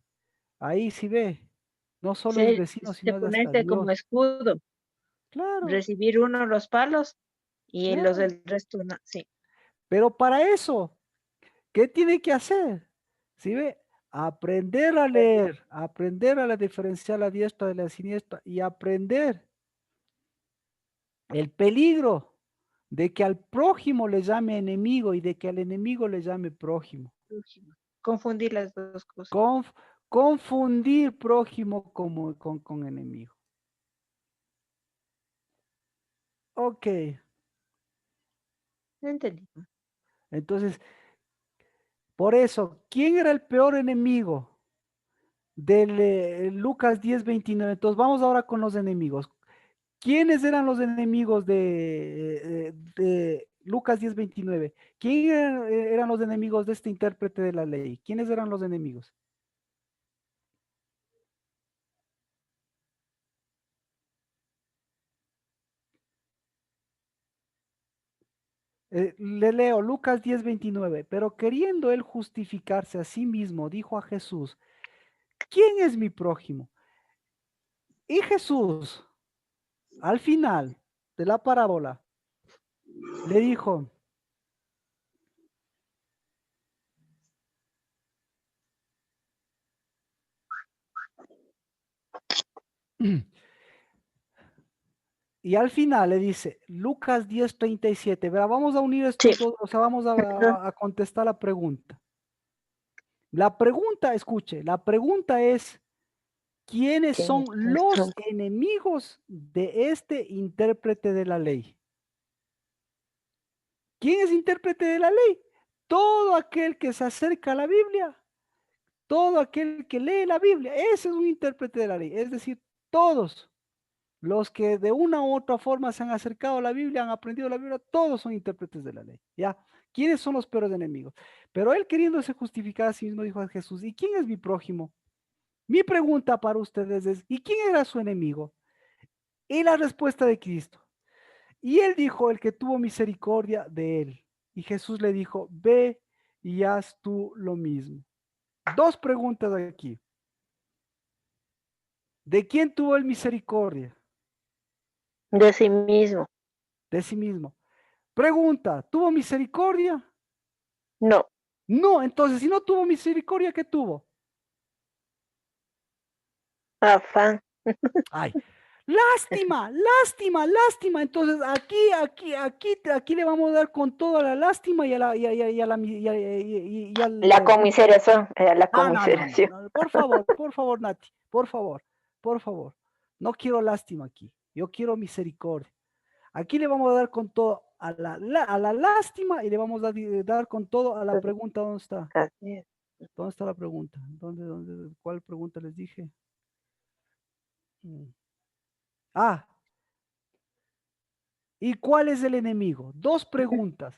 ahí sí ve, no solo es vecino, Se sino es hasta ponerse como Dios. escudo, Claro, recibir uno los palos y los claro. del resto no. Sí. Pero para eso, ¿qué tiene que hacer? ¿Sí ve? Aprender a leer, aprender a diferenciar la diestra de la siniestra y aprender el peligro de que al prójimo le llame enemigo y de que al enemigo le llame prójimo. Confundir las dos cosas. Confundir prójimo con enemigo. Ok, No entendí. entonces, por eso, ¿quién era el peor enemigo del Lucas 10:29? Entonces, vamos ahora con los enemigos. ¿Quiénes eran los enemigos de Lucas 10:29? ¿Quién eran los enemigos de este intérprete de la ley? ¿Quiénes eran los enemigos? Le leo Lucas 10:29, pero queriendo él justificarse a sí mismo, dijo a Jesús, ¿quién es mi prójimo? Y Jesús, al final de la parábola, le dijo, y al final le dice, Lucas 10:37, verá, vamos a unir estos dos, o sea, vamos a contestar la pregunta. La pregunta, escuche, la pregunta es, ¿quiénes son los enemigos de este intérprete de la ley? ¿Quién es intérprete de la ley? Todo aquel que se acerca a la Biblia, todo aquel que lee la Biblia, ese es un intérprete de la ley. Es decir, todos los que de una u otra forma se han acercado a la Biblia, han aprendido la Biblia, todos son intérpretes de la ley. ¿Ya? ¿Quiénes son los peores enemigos? Pero él queriéndose justificar a sí mismo dijo a Jesús, ¿y quién es mi prójimo? Mi pregunta para ustedes es, ¿y quién era su enemigo? Y la respuesta de Cristo. Y él dijo, el que tuvo misericordia de él. Y Jesús le dijo, ve y haz tú lo mismo. Dos preguntas aquí. ¿De quién tuvo el misericordia? De sí mismo. De sí mismo. Pregunta, ¿tuvo misericordia? No. No, entonces, si no tuvo misericordia, ¿qué tuvo? Afán. Ay, lástima, lástima, lástima. Entonces, aquí le vamos a dar con toda la lástima y a la La conmiseración, la No, conmiseración. no, por favor, Nati, por favor. No quiero lástima aquí, yo quiero misericordia. Aquí le vamos a dar con todo a la lástima y le vamos a dar con todo a la pregunta. ¿Dónde está? ¿Dónde está la pregunta? ¿Cuál pregunta les dije? ¿Y cuál es el enemigo? Dos preguntas.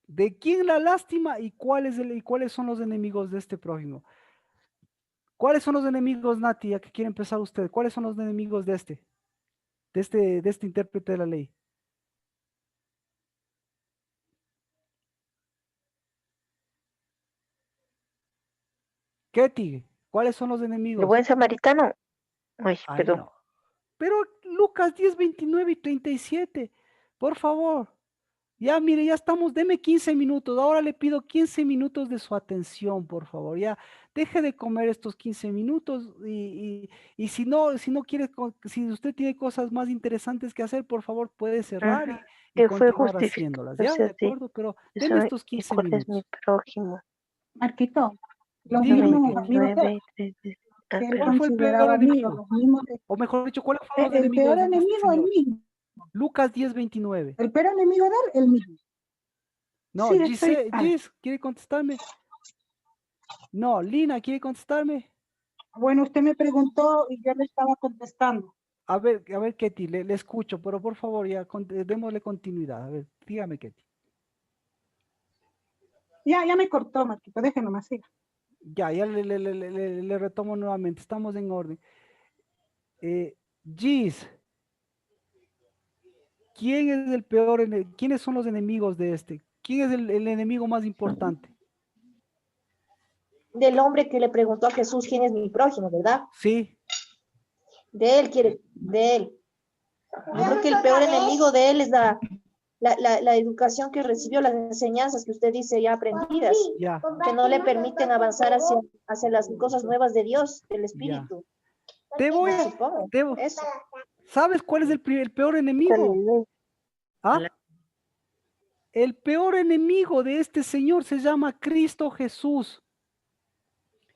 ¿De quién la lástima y cuáles son los enemigos de este prójimo? ¿Cuáles son los enemigos, Nati? ¿A qué quiere empezar usted? ¿Cuáles son los enemigos de este? de este intérprete de la ley? Ketty, ¿cuáles son los El enemigos? buen samaritano. Uy, Ay, perdón. no. Pero Lucas 10, 29 y 37, por favor. Ya, mire, ya estamos, deme 15 minutos. Ahora le pido 15 minutos de su atención, por favor. Ya, deje de comer estos 15 minutos y si no quiere, si usted tiene cosas más interesantes que hacer, por favor, puede cerrar Ajá, y que fue continuar justificado, haciéndolas, o ¿ya? ¿De sea, sí. acuerdo? Pero Yo deme soy, estos ¿y 15 cuál es mi minutos. prójimo? Marquito, los Dígame, mismos Ketty. amigos 29, 30. Ah, que él ¿Cuál perdón. fue el peor consideraba amigos, enemigo? los mismos que O mejor dicho, ¿cuáles fueron los el enemigos peor de este enemigo, el señor? mismo. Lucas 10, 29. El peor enemigo de él, el mismo. No, Sí, estoy. Gis, ¿quiere contestarme? No, Lina, ¿quiere contestarme? Bueno, usted me preguntó y yo le estaba contestando. A ver, Ketty, le escucho, pero por favor, ya, démosle continuidad. A ver, dígame, Ketty. Ya me cortó, Marquito, déjenlo más, siga. Ya le retomo nuevamente, estamos en orden. Gis, ¿quién es el peor, quiénes son los enemigos de este? ¿Quién es el enemigo más importante? Del hombre que le preguntó a Jesús quién es mi prójimo, ¿verdad? Sí. De él. Yo creo que el peor enemigo de él es la educación que recibió, las enseñanzas que usted dice ya aprendidas, Ya. que no le permiten avanzar hacia las cosas nuevas de Dios, del Espíritu. Eso. ¿Sabes cuál es el peor enemigo? ¿Ah? El peor enemigo de este señor se llama Cristo Jesús.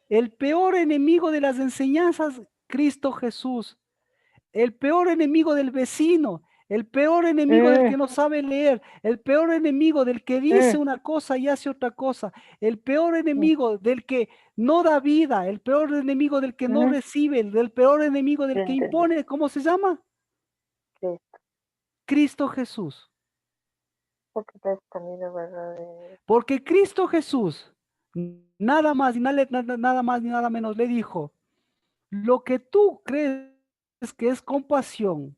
El peor enemigo de las enseñanzas, Cristo Jesús. El peor enemigo del vecino, el peor enemigo del que no sabe leer, el peor enemigo del que dice una cosa y hace otra cosa, el peor enemigo del que no da vida, el peor enemigo del que no recibe, el peor enemigo del que impone, ¿cómo se llama? Cristo Jesús. Porque Cristo Jesús, nada más y nada más ni nada menos le dijo, lo que tú crees que es compasión,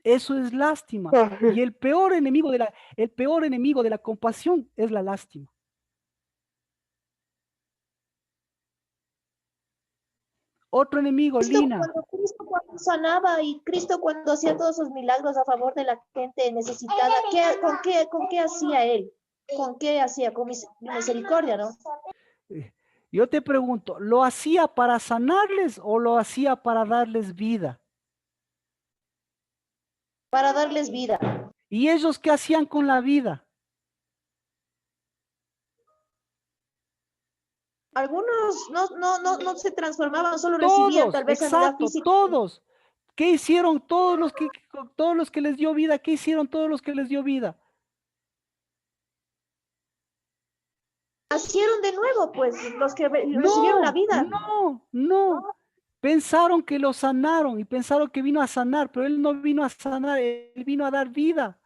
eso es lástima. Y el peor enemigo de la compasión es la lástima. Otro enemigo, Lina. Cristo cuando sanaba y Cristo cuando hacía todos sus milagros a favor de la gente necesitada, ¿con qué hacía él? ¿Con qué hacía? Con misericordia, ¿no? Yo te pregunto, ¿lo hacía para sanarles o lo hacía para darles vida? Para darles vida. ¿Y ellos qué hacían con la vida? Algunos no se transformaban, solo recibían tal vez sanidad física. Todos. ¿Qué hicieron todos los que les dio vida? ¿Qué hicieron todos los que les dio vida? Nacieron de nuevo, pues, los que recibieron la vida. No. Pensaron que lo sanaron y pensaron que vino a sanar, pero él no vino a sanar, él vino a dar vida,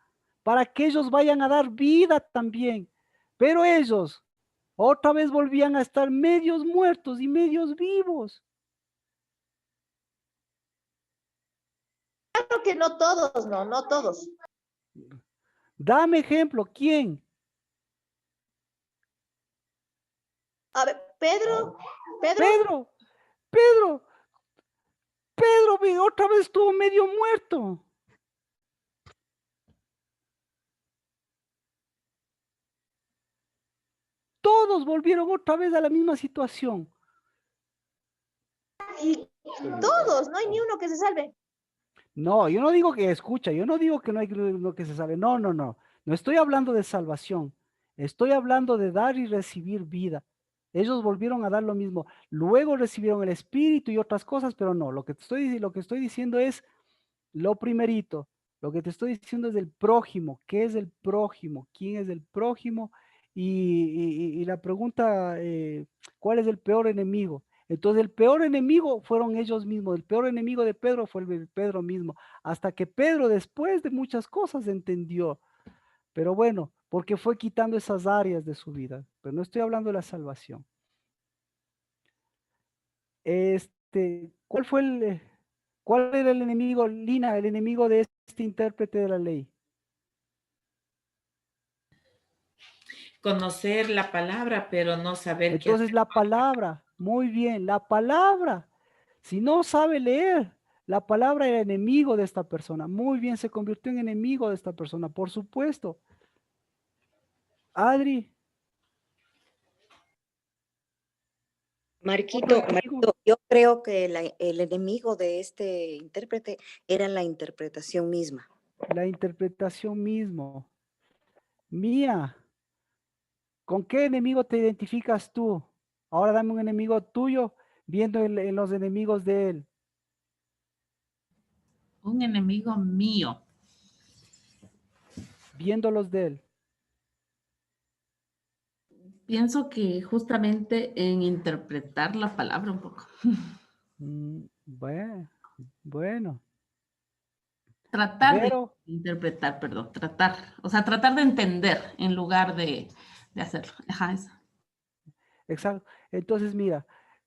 para que ellos vayan a dar vida también. Pero ellos otra vez volvían a estar medios muertos y medios vivos. Claro que no todos, no todos. Dame ejemplo, ¿quién? A ver, Pedro, otra vez estuvo medio muerto. Todos volvieron otra vez a la misma situación. Y todos, no hay ni uno que se salve. No, yo no digo que, escucha, yo no digo que no hay uno que se salve. No. No estoy hablando de salvación. Estoy hablando de dar y recibir vida. Ellos volvieron a dar lo mismo. Luego recibieron el Espíritu y otras cosas, pero no. Lo que estoy diciendo es lo primerito. Lo que te estoy diciendo es del prójimo. ¿Qué es el prójimo? ¿Quién es el prójimo? Y la pregunta, ¿cuál es el peor enemigo? Entonces el peor enemigo fueron ellos mismos. El peor enemigo de Pedro fue el Pedro mismo. Hasta que Pedro, después de muchas cosas, entendió. Pero bueno, porque fue quitando esas áreas de su vida. Pero no estoy hablando de la salvación. ¿Cuál fue ¿Cuál era el enemigo, Lina, el enemigo de este intérprete de la ley? Conocer la palabra, pero no saber qué Entonces hacer. la palabra, muy bien, la palabra. Si no sabe leer, la palabra era enemigo de esta persona. Muy bien, se convirtió en enemigo de esta persona, por supuesto. Adri, otro enemigo. Marquito, yo creo que el enemigo de este intérprete era la interpretación misma. La interpretación mismo. Mía, ¿con qué enemigo te identificas tú? Ahora dame un enemigo tuyo viendo en los enemigos de él. Un enemigo mío. Viéndolos de él. Pienso que justamente en interpretar la palabra un poco. Bueno. Tratar Pero, de interpretar, perdón, tratar. O sea, tratar de entender en lugar de hacerlo. Ajá, eso. exacto. Entonces, mira,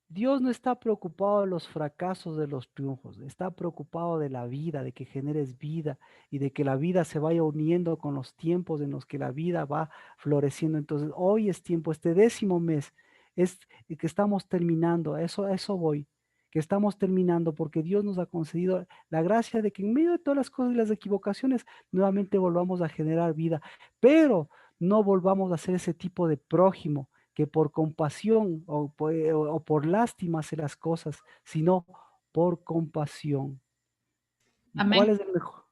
Dios no está preocupado de los fracasos, de los triunfos. Está preocupado de la vida, de que generes vida y de que la vida se vaya uniendo con los tiempos en los que la vida va floreciendo. Entonces, hoy es tiempo, este 10º mes, es que estamos terminando. A eso voy. Que estamos terminando porque Dios nos ha concedido la gracia de que en medio de todas las cosas y las equivocaciones, nuevamente volvamos a generar vida. Pero no volvamos a hacer ese tipo de prójimo que por compasión o por lástima hace las cosas, sino por compasión. ¿Y Amén. cuál es el mejor?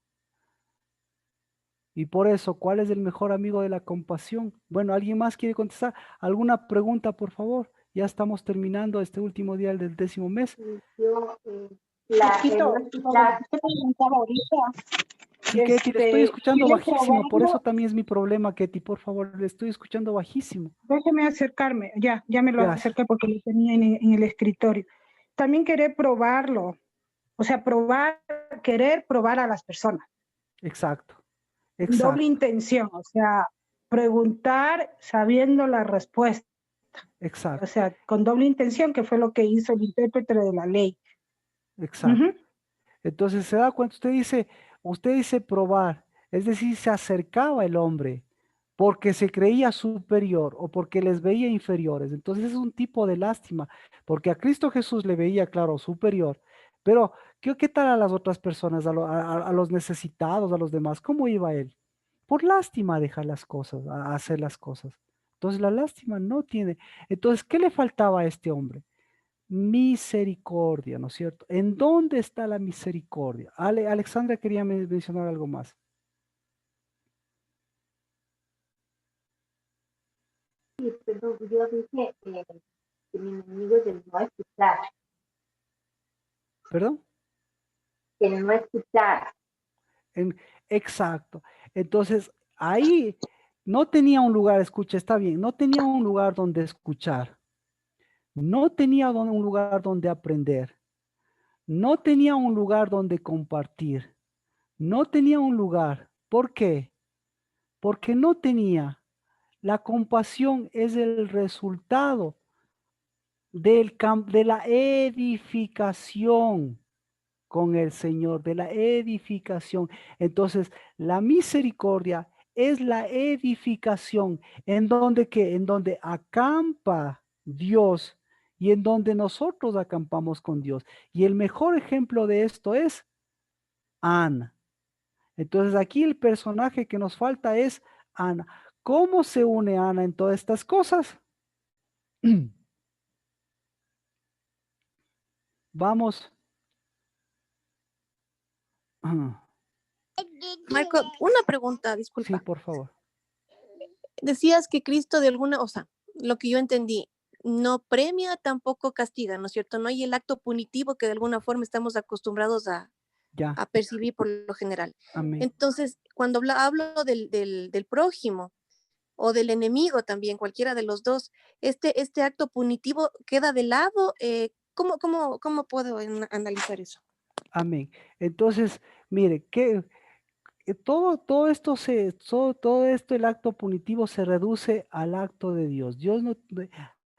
Y por eso, ¿cuál es el mejor amigo de la compasión? Bueno, ¿alguien más quiere contestar? ¿Alguna pregunta, por favor? Ya estamos terminando este último día del 10º mes. Yo, Marquito, usted preguntaba ahorita, Sí, Ketty, le estoy escuchando ¿quiere bajísimo, por eso probarlo? también es mi problema, Ketty, por favor, le estoy escuchando bajísimo. Déjeme acercarme, ya me lo Gracias. acerqué porque lo tenía en el escritorio. También querer probarlo, o sea, querer probar a las personas. Exacto, Doble exacto, intención, o sea, preguntar sabiendo la respuesta. exacto, O sea, con doble intención, que fue lo que hizo el intérprete de la ley. exacto. Entonces se da cuenta, usted dice probar, es decir, se acercaba el hombre porque se creía superior o porque les veía inferiores. Entonces es un tipo de lástima, porque a Cristo Jesús le veía, claro, superior, pero ¿qué tal a las otras personas, a los necesitados, a los demás? ¿Cómo iba él? Por lástima deja las cosas, a hacer las cosas. Entonces la lástima no tiene. Entonces, ¿qué le faltaba a este hombre? Misericordia, ¿no es cierto? ¿En dónde está la misericordia? Alexandra quería mencionar algo más. Sí, perdón, yo dije que mi enemigo es el no escuchar. ¿Perdón? El no escuchar. Exacto. Entonces, ahí no tenía un lugar, escucha, está bien, no tenía un lugar donde escuchar, no tenía un lugar donde aprender, no tenía un lugar donde compartir, no tenía un lugar. ¿Por qué? Porque no tenía. La compasión es el resultado de la edificación con el Señor, de la edificación. Entonces, la misericordia es la edificación en donde acampa Dios y en donde nosotros acampamos con Dios. Y el mejor ejemplo de esto es Ana. Entonces, aquí el personaje que nos falta es Ana. ¿Cómo se une Ana en todas estas cosas? Vamos. Marco, una pregunta, disculpa. Sí, por favor. Decías que Cristo de alguna, o sea, lo que yo entendí, no premia, tampoco castiga, ¿no es cierto? No hay el acto punitivo que de alguna forma estamos acostumbrados a Ya. percibir por lo general. Amén. Entonces, cuando hablo del prójimo o del enemigo también, cualquiera de los dos, este acto punitivo queda de lado. ¿Cómo puedo analizar eso? Amén. Entonces, mire, todo esto, el acto punitivo se reduce al acto de Dios.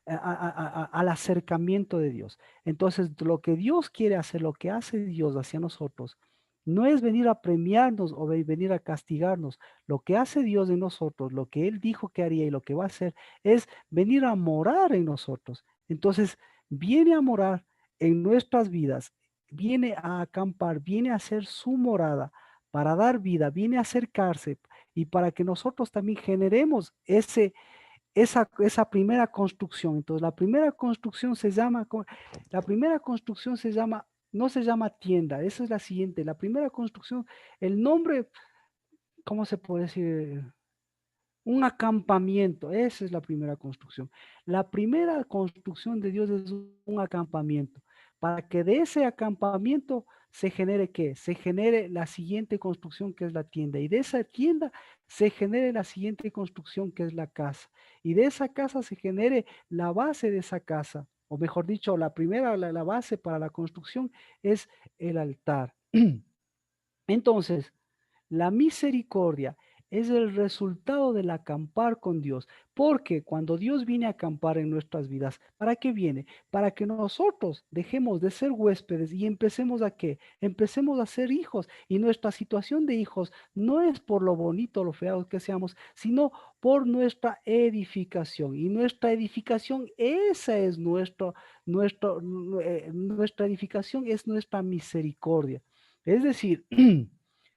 al acercamiento de Dios. Entonces, lo que Dios quiere hacer, lo que hace Dios hacia nosotros, no es venir a premiarnos o venir a castigarnos. Lo que hace Dios en nosotros, lo que Él dijo que haría y lo que va a hacer, es venir a morar en nosotros. Entonces, viene a morar en nuestras vidas, viene a acampar, viene a hacer su morada para dar vida, viene a acercarse y para que nosotros también generemos esa primera construcción. Entonces, la primera construcción se llama, no se llama tienda, esa es la siguiente. La primera construcción, el nombre, ¿cómo se puede decir? Un acampamiento, esa es la primera construcción. La primera construcción de Dios es un acampamiento. Para que de ese acampamiento se genere ¿qué? Se genere la siguiente construcción que es la tienda. Y de esa tienda se genere la siguiente construcción que es la casa. Y de esa casa se genere la base de esa casa. O mejor dicho, la primera, la base para la construcción es el altar. Entonces, la misericordia es el resultado del acampar con Dios, porque cuando Dios viene a acampar en nuestras vidas, ¿para qué viene? Para que nosotros dejemos de ser huéspedes y empecemos a ¿qué? Empecemos a ser hijos, y nuestra situación de hijos no es por lo bonito o lo feo que seamos, sino por nuestra edificación, y nuestra edificación, esa es nuestra edificación es nuestra misericordia. Es decir,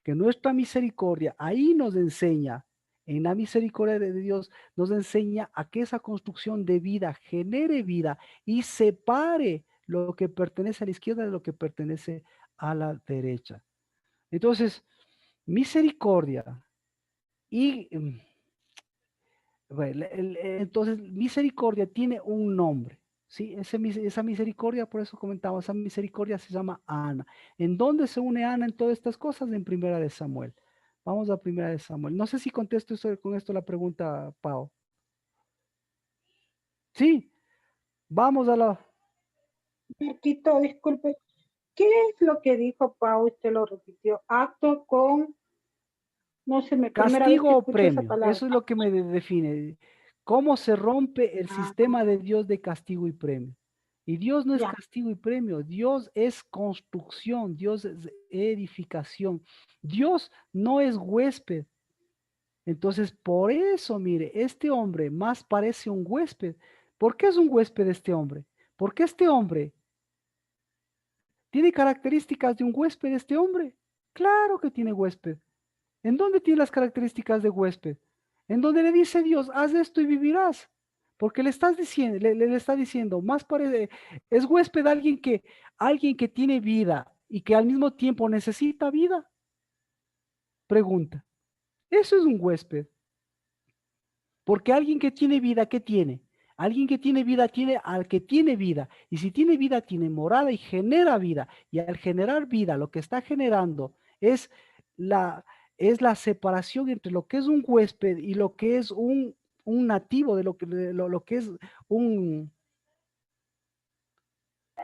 que nuestra misericordia ahí nos enseña, en la misericordia de Dios, nos enseña a que esa construcción de vida genere vida y separe lo que pertenece a la izquierda de lo que pertenece a la derecha. Entonces, misericordia y bueno, entonces misericordia tiene un nombre. ¿Sí? Esa misericordia, por eso comentaba, esa misericordia se llama Ana. ¿En dónde se une Ana en todas estas cosas? En Primera de Samuel. Vamos a Primera de Samuel. No sé si contesto con esto la pregunta, Pau. Sí, vamos a la... Marquito, disculpe. ¿Qué es lo que dijo Pau? Usted lo repitió. Acto con... No sé, Castigo o premio. Eso es lo que me define. ¿Cómo se rompe el sistema de Dios de castigo y premio? Y Dios no es castigo y premio, Dios es construcción, Dios es edificación. Dios no es huésped. Entonces, por eso, mire, este hombre más parece un huésped. ¿Por qué es un huésped este hombre? Porque este hombre tiene características de un huésped, este hombre. Claro que tiene huésped. ¿En dónde tiene las características de huésped? En donde le dice Dios, haz esto y vivirás. Porque le estás diciendo, le está diciendo, más parece, es huésped alguien que tiene vida y que al mismo tiempo necesita vida. Pregunta. Eso es un huésped. Porque alguien que tiene vida, ¿qué tiene? Alguien que tiene vida tiene al que tiene vida. Y si tiene vida, tiene morada y genera vida. Y al generar vida, lo que está generando es la separación entre lo que es un huésped y lo que es un nativo, de lo que es un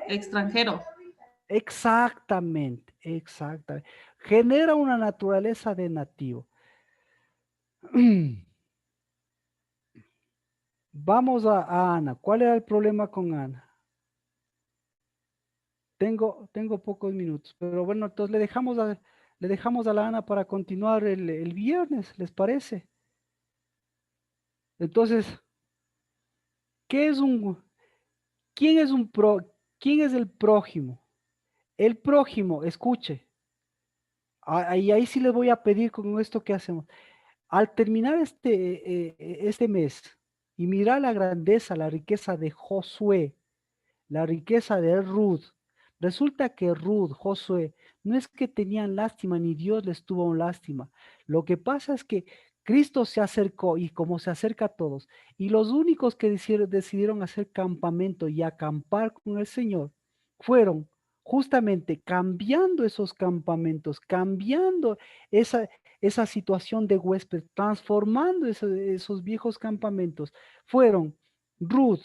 extranjero. Exactamente. Genera una naturaleza de nativo. Vamos a Ana. ¿Cuál era el problema con Ana? Tengo pocos minutos, pero bueno, entonces le dejamos a la Ana para continuar el viernes, ¿les parece? Entonces, ¿quién es el prójimo? El prójimo, escuche. Ahí sí les voy a pedir con esto que hacemos. Al terminar este mes y mirar la grandeza, la riqueza de Josué, la riqueza de Ruth, resulta que Ruth, Josué, no es que tenían lástima ni Dios les tuvo lástima. Lo que pasa es que Cristo se acercó y como se acerca a todos, y los únicos que decidieron hacer campamento y acampar con el Señor fueron justamente cambiando esos campamentos, cambiando esa situación de huésped, transformando esos viejos campamentos. Fueron Ruth,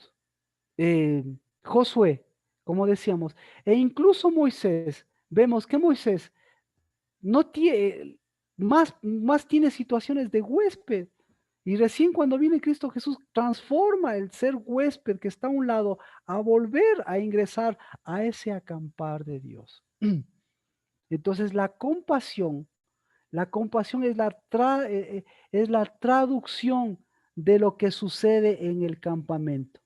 Josué, como decíamos, e incluso Moisés. Vemos que Moisés no tiene, más tiene situaciones de huésped. Y recién cuando viene Cristo Jesús, transforma el ser huésped que está a un lado a volver a ingresar a ese acampar de Dios. Entonces la compasión es la traducción de lo que sucede en el campamento.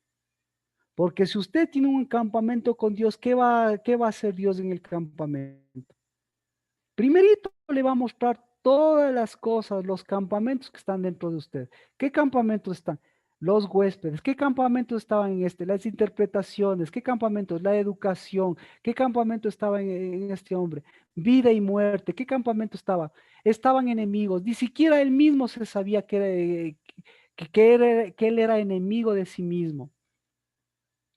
Porque si usted tiene un campamento con Dios, qué va a hacer Dios en el campamento? Primerito le va a mostrar todas las cosas, los campamentos que están dentro de usted. ¿Qué campamentos están? Los huéspedes. ¿Qué campamentos estaban en este? Las interpretaciones. ¿Qué campamentos? La educación. ¿Qué campamento estaba en este hombre? Vida y muerte. ¿Qué campamento estaba? Estaban enemigos. Ni siquiera él mismo se sabía que él era enemigo de sí mismo.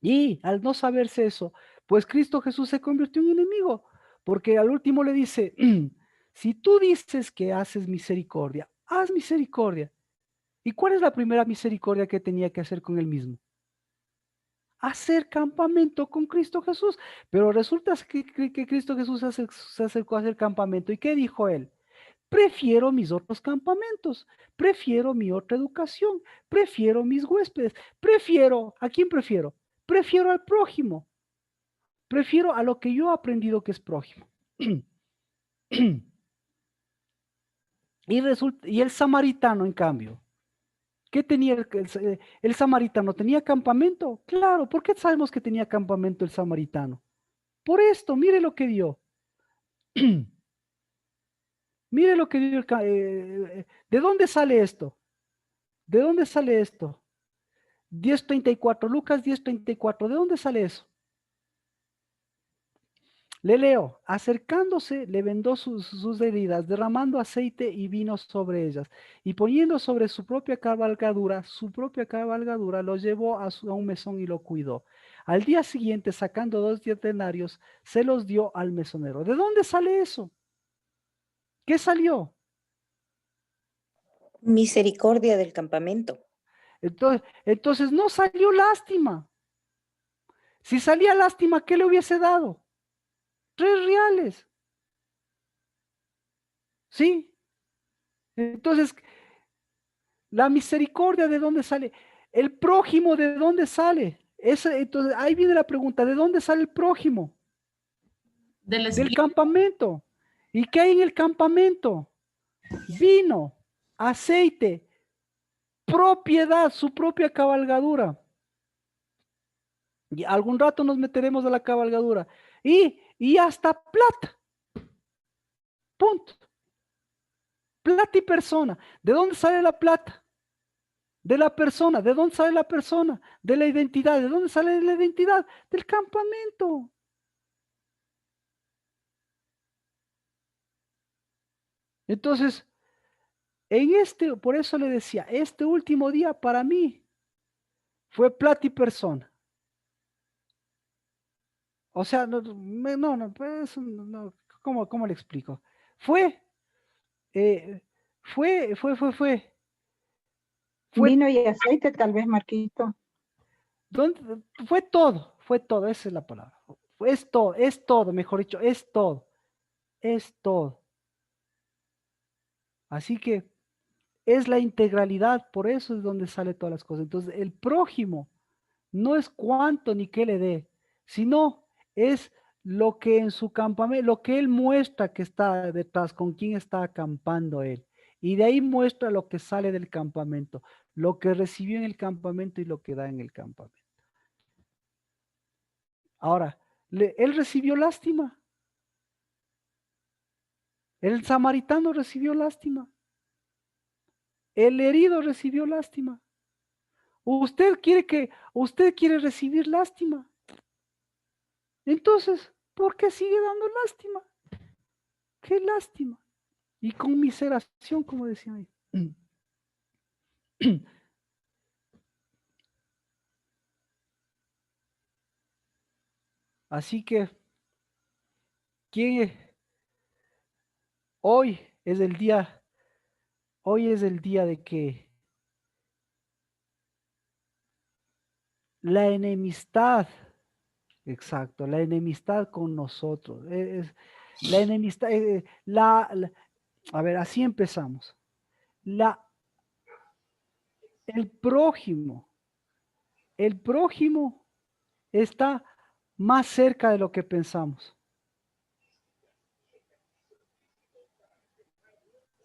Y al no saberse eso, pues Cristo Jesús se convirtió en enemigo, porque al último le dice, si tú dices que haces misericordia, haz misericordia. ¿Y cuál es la primera misericordia que tenía que hacer con él mismo? Hacer campamento con Cristo Jesús. Pero resulta que Cristo Jesús se acercó a hacer campamento. ¿Y qué dijo él? Prefiero mis otros campamentos, prefiero mi otra educación, prefiero mis huéspedes, ¿a quién prefiero? Prefiero al prójimo, prefiero a lo que yo he aprendido que es prójimo. Y el samaritano, en cambio, ¿qué tenía el samaritano? ¿Tenía campamento? Claro, ¿por qué sabemos que tenía campamento el samaritano? Por esto, mire lo que dio. Mire lo que dio. ¿De dónde sale esto? ¿De dónde sale esto? 10:34, Lucas 10:34, ¿de dónde sale eso? Le leo, acercándose le vendó sus heridas, derramando aceite y vino sobre ellas, y poniendo sobre su propia cabalgadura lo llevó a un mesón y lo cuidó. Al día siguiente, sacando 2 denarios, se los dio al mesonero. ¿De dónde sale eso? ¿Qué salió? Misericordia del campamento. Entonces no salió lástima. Si salía lástima, ¿qué le hubiese dado? 3 reales. ¿Sí? Entonces, la misericordia, ¿de dónde sale? El prójimo, ¿de dónde sale? Entonces, ahí viene la pregunta, ¿de dónde sale el prójimo? Del campamento. ¿Y qué hay en el campamento? Vino, aceite, propiedad, su propia cabalgadura. Y algún rato nos meteremos a la cabalgadura. Y hasta plata. Punto. Plata y persona. ¿De dónde sale la plata? De la persona. ¿De dónde sale la persona? De la identidad. ¿De dónde sale la identidad? Del campamento. Entonces, por eso le decía, este último día para mí fue plata y persona. O sea, pues, ¿cómo le explico? Fue Vino y aceite, tal vez, Marquito. Fue todo, esa es la palabra. Es todo, mejor dicho, es todo. Así que es la integralidad, por eso es donde sale todas las cosas. Entonces, el prójimo no es cuánto ni qué le dé, sino es lo que en su campamento, lo que él muestra que está detrás, con quién está acampando él. Y de ahí muestra lo que sale del campamento, lo que recibió en el campamento y lo que da en el campamento. Ahora, él recibió lástima. El samaritano recibió lástima. El herido recibió lástima. Usted quiere recibir lástima. Entonces, ¿por qué sigue dando lástima? ¿Qué lástima? Y conmiseración, como decía ahí. Así que, hoy es el día de que la enemistad, exacto, la enemistad con nosotros, la enemistad, a ver, así empezamos. el prójimo está más cerca de lo que pensamos.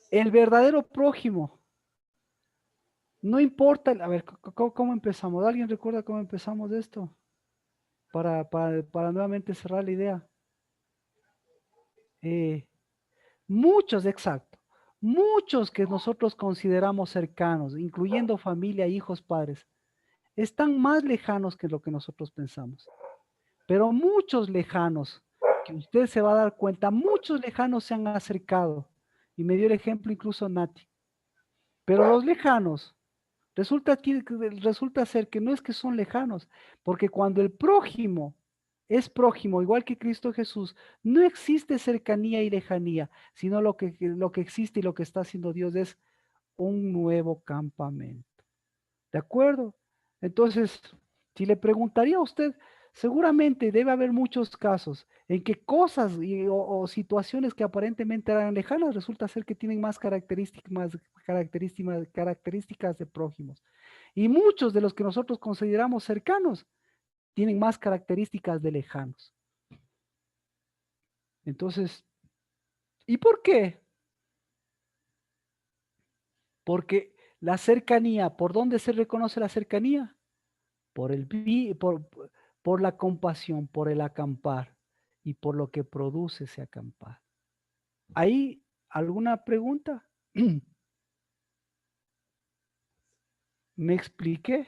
El verdadero prójimo, no importa, a ver, ¿cómo empezamos? ¿Alguien recuerda cómo empezamos esto? Para nuevamente cerrar la idea. Muchos, exacto, muchos que nosotros consideramos cercanos, incluyendo familia, hijos, padres, están más lejanos que lo que nosotros pensamos. Pero muchos lejanos, que usted se va a dar cuenta, muchos lejanos se han acercado. Y me dio el ejemplo incluso Nati. Pero los lejanos, resulta ser que no es que son lejanos, porque cuando el prójimo es prójimo, igual que Cristo Jesús, no existe cercanía y lejanía, sino lo que existe y lo que está haciendo Dios es un nuevo campamento. ¿De acuerdo? Entonces, si le preguntaría a usted, seguramente debe haber muchos casos en que cosas o situaciones que aparentemente eran lejanas resulta ser que tienen más características de prójimos. Y muchos de los que nosotros consideramos cercanos tienen más características de lejanos. Entonces, ¿y por qué? Porque la cercanía, ¿por dónde se reconoce la cercanía? Por la compasión, por el acampar y por lo que produce ese acampar. ¿Hay alguna pregunta? ¿Me expliqué?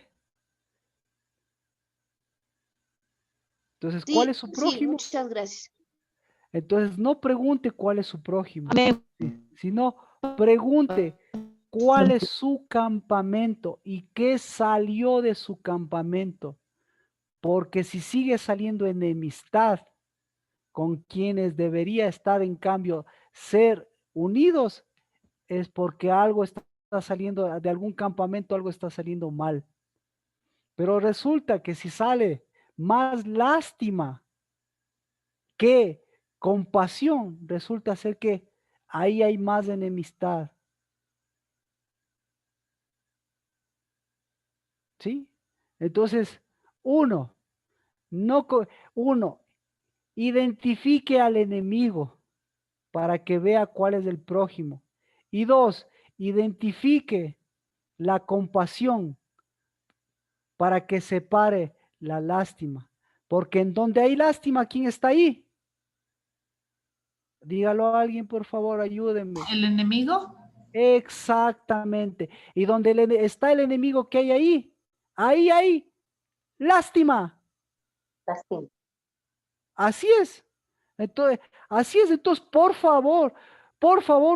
Entonces, ¿cuál es su prójimo? Sí, muchas gracias. Entonces, no pregunte cuál es su prójimo, sino pregunte cuál es su campamento y qué salió de su campamento. Porque si sigue saliendo enemistad con quienes debería estar en cambio ser unidos, es porque algo está saliendo de algún campamento, algo está saliendo mal. Pero resulta que si sale más lástima que compasión, resulta ser que ahí hay más enemistad. ¿Sí? Entonces, uno, identifique al enemigo para que vea cuál es el prójimo. Y dos, identifique la compasión para que separe la lástima. Porque en donde hay lástima, ¿quién está ahí? Dígalo a alguien, por favor, ayúdenme. ¿El enemigo? Exactamente. Y donde está el enemigo que hay ahí, ahí hay lástima. Lástima. Así es. Entonces, por favor,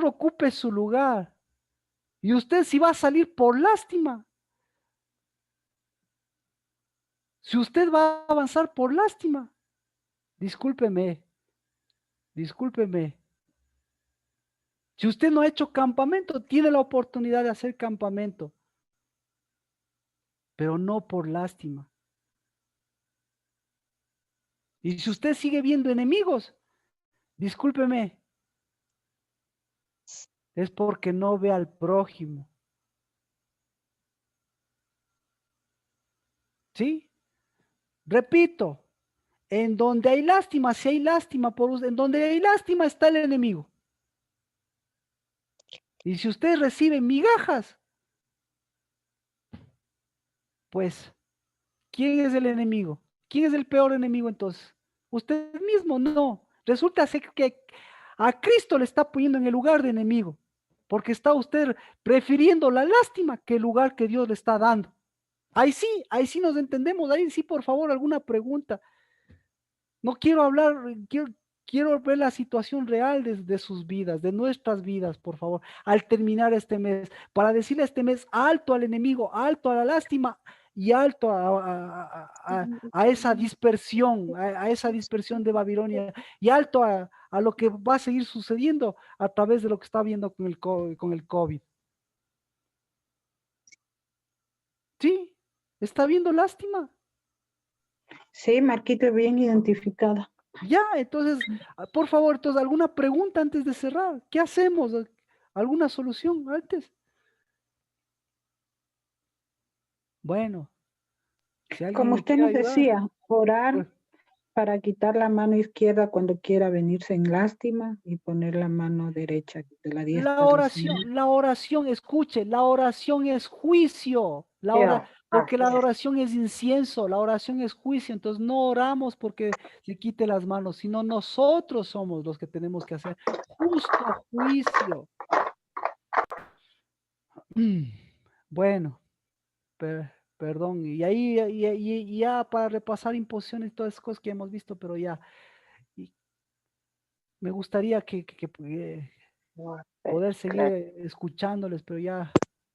ocupe su lugar. Y usted si va a salir por lástima. Si usted va a avanzar por lástima, discúlpeme. Si usted no ha hecho campamento, tiene la oportunidad de hacer campamento. Pero no por lástima. Y si usted sigue viendo enemigos, discúlpeme, es porque no ve al prójimo. ¿Sí? Repito, en donde hay lástima, si hay lástima por usted, en donde hay lástima está el enemigo. Y si usted recibe migajas, pues, ¿quién es el enemigo? ¿Quién es el peor enemigo entonces? Usted mismo, no. Resulta ser que a Cristo le está poniendo en el lugar de enemigo, porque está usted prefiriendo la lástima que el lugar que Dios le está dando. Ahí sí nos entendemos, ahí sí, por favor, alguna pregunta. No quiero hablar, quiero ver la situación real de sus vidas, de nuestras vidas, por favor, al terminar este mes, para decirle este mes alto al enemigo, alto a la lástima y alto a esa dispersión, a esa dispersión de Babilonia y alto a lo que va a seguir sucediendo a través de lo que está viendo con el COVID. ¿Sí? ¿Está viendo lástima? Sí, Marquito, bien identificada. Ya, entonces, por favor, entonces, ¿alguna pregunta antes de cerrar? ¿Qué hacemos? ¿Alguna solución antes? Bueno, si alguien Como me usted quiere nos ayudar, decía, orar pues, para quitar la mano izquierda cuando quiera venirse en lástima y poner la mano derecha de la diestra del Señor. la oración, escuche, la oración es juicio. Porque la adoración es incienso, la oración es juicio. Entonces no oramos porque se quite las manos, sino nosotros somos los que tenemos que hacer justo juicio. Bueno, perdón. Y ahí y ya para repasar imposiciones y todas esas cosas que hemos visto, pero ya. Y me gustaría poder seguir escuchándoles, pero ya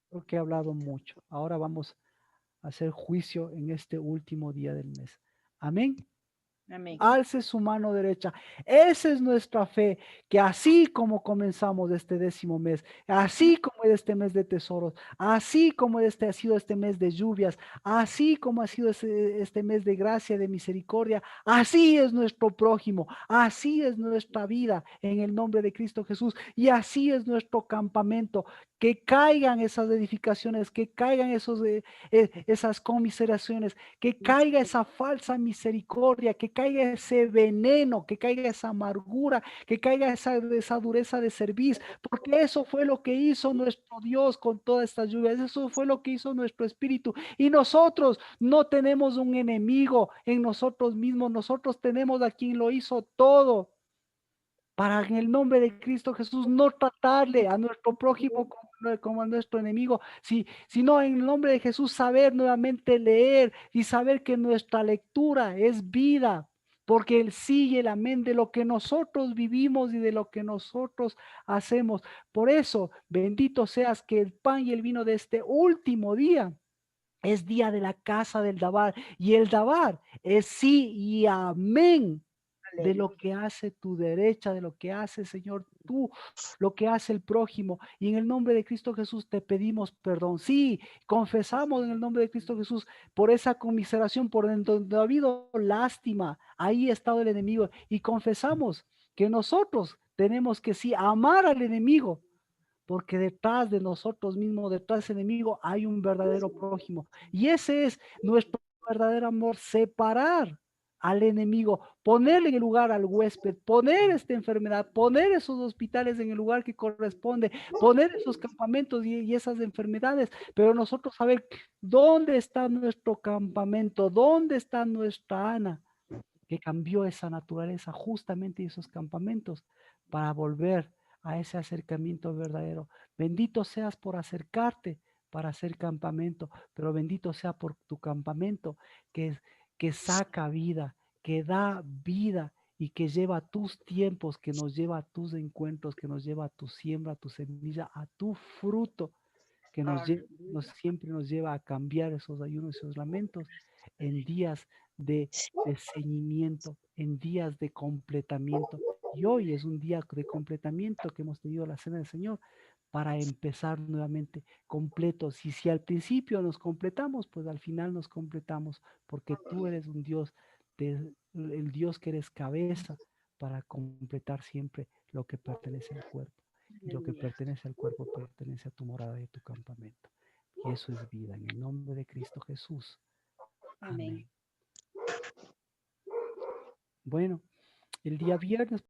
creo que he hablado mucho. Ahora vamos a hacer juicio en este último día del mes. Amén. Amén. Alce su mano derecha. Esa es nuestra fe, que así como comenzamos este 10º mes, así como es este mes de tesoros, así como ha sido este mes de lluvias, así como ha sido este mes de gracia, de misericordia, así es nuestro prójimo, así es nuestra vida en el nombre de Cristo Jesús y así es nuestro campamento. Que caigan esas edificaciones, que caigan esas conmiseraciones, que caiga esa falsa misericordia, que caiga ese veneno, que caiga esa amargura, que caiga esa dureza de cerviz, porque eso fue lo que hizo nuestro Dios con todas estas lluvias, eso fue lo que hizo nuestro espíritu. Y nosotros no tenemos un enemigo en nosotros mismos, nosotros tenemos a quien lo hizo todo. Para en el nombre de Cristo Jesús no tratarle a nuestro prójimo como a nuestro enemigo, sino en el nombre de Jesús saber nuevamente leer y saber que nuestra lectura es vida, porque Él sigue el amén de lo que nosotros vivimos y de lo que nosotros hacemos. Por eso, bendito seas que el pan y el vino de este último día es día de la casa del Dabar, y el Dabar es sí y amén de lo que hace tu derecha, de lo que hace, Señor, tú, lo que hace el prójimo. Y en el nombre de Cristo Jesús te pedimos perdón. Sí, confesamos en el nombre de Cristo Jesús por esa conmiseración, por donde ha habido lástima. Ahí ha estado el enemigo. Y confesamos que nosotros tenemos que sí amar al enemigo, porque detrás de nosotros mismos, detrás de ese enemigo, hay un verdadero prójimo. Y ese es nuestro verdadero amor, separar al enemigo, ponerle en el lugar al huésped, poner esta enfermedad, poner esos hospitales en el lugar que corresponde, poner esos campamentos y esas enfermedades, pero nosotros saber dónde está nuestro campamento, dónde está nuestra Ana, que cambió esa naturaleza justamente en esos campamentos para volver a ese acercamiento verdadero. Bendito seas por acercarte para hacer campamento, pero bendito sea por tu campamento que saca vida, que da vida y que lleva tus tiempos, que nos lleva a tus encuentros, que nos lleva a tu siembra, a tu semilla, a tu fruto, que siempre nos lleva a cambiar esos ayunos y esos lamentos en días de ceñimiento, en días de completamiento. Y hoy es un día de completamiento que hemos tenido la Cena del Señor para empezar nuevamente completos. Y si al principio nos completamos, pues al final nos completamos, porque tú eres un Dios, el Dios que eres cabeza para completar siempre lo que pertenece al cuerpo. Y lo que pertenece al cuerpo pertenece a tu morada y a tu campamento. Y eso es vida. En el nombre de Cristo Jesús. Amén. Bueno, el día viernes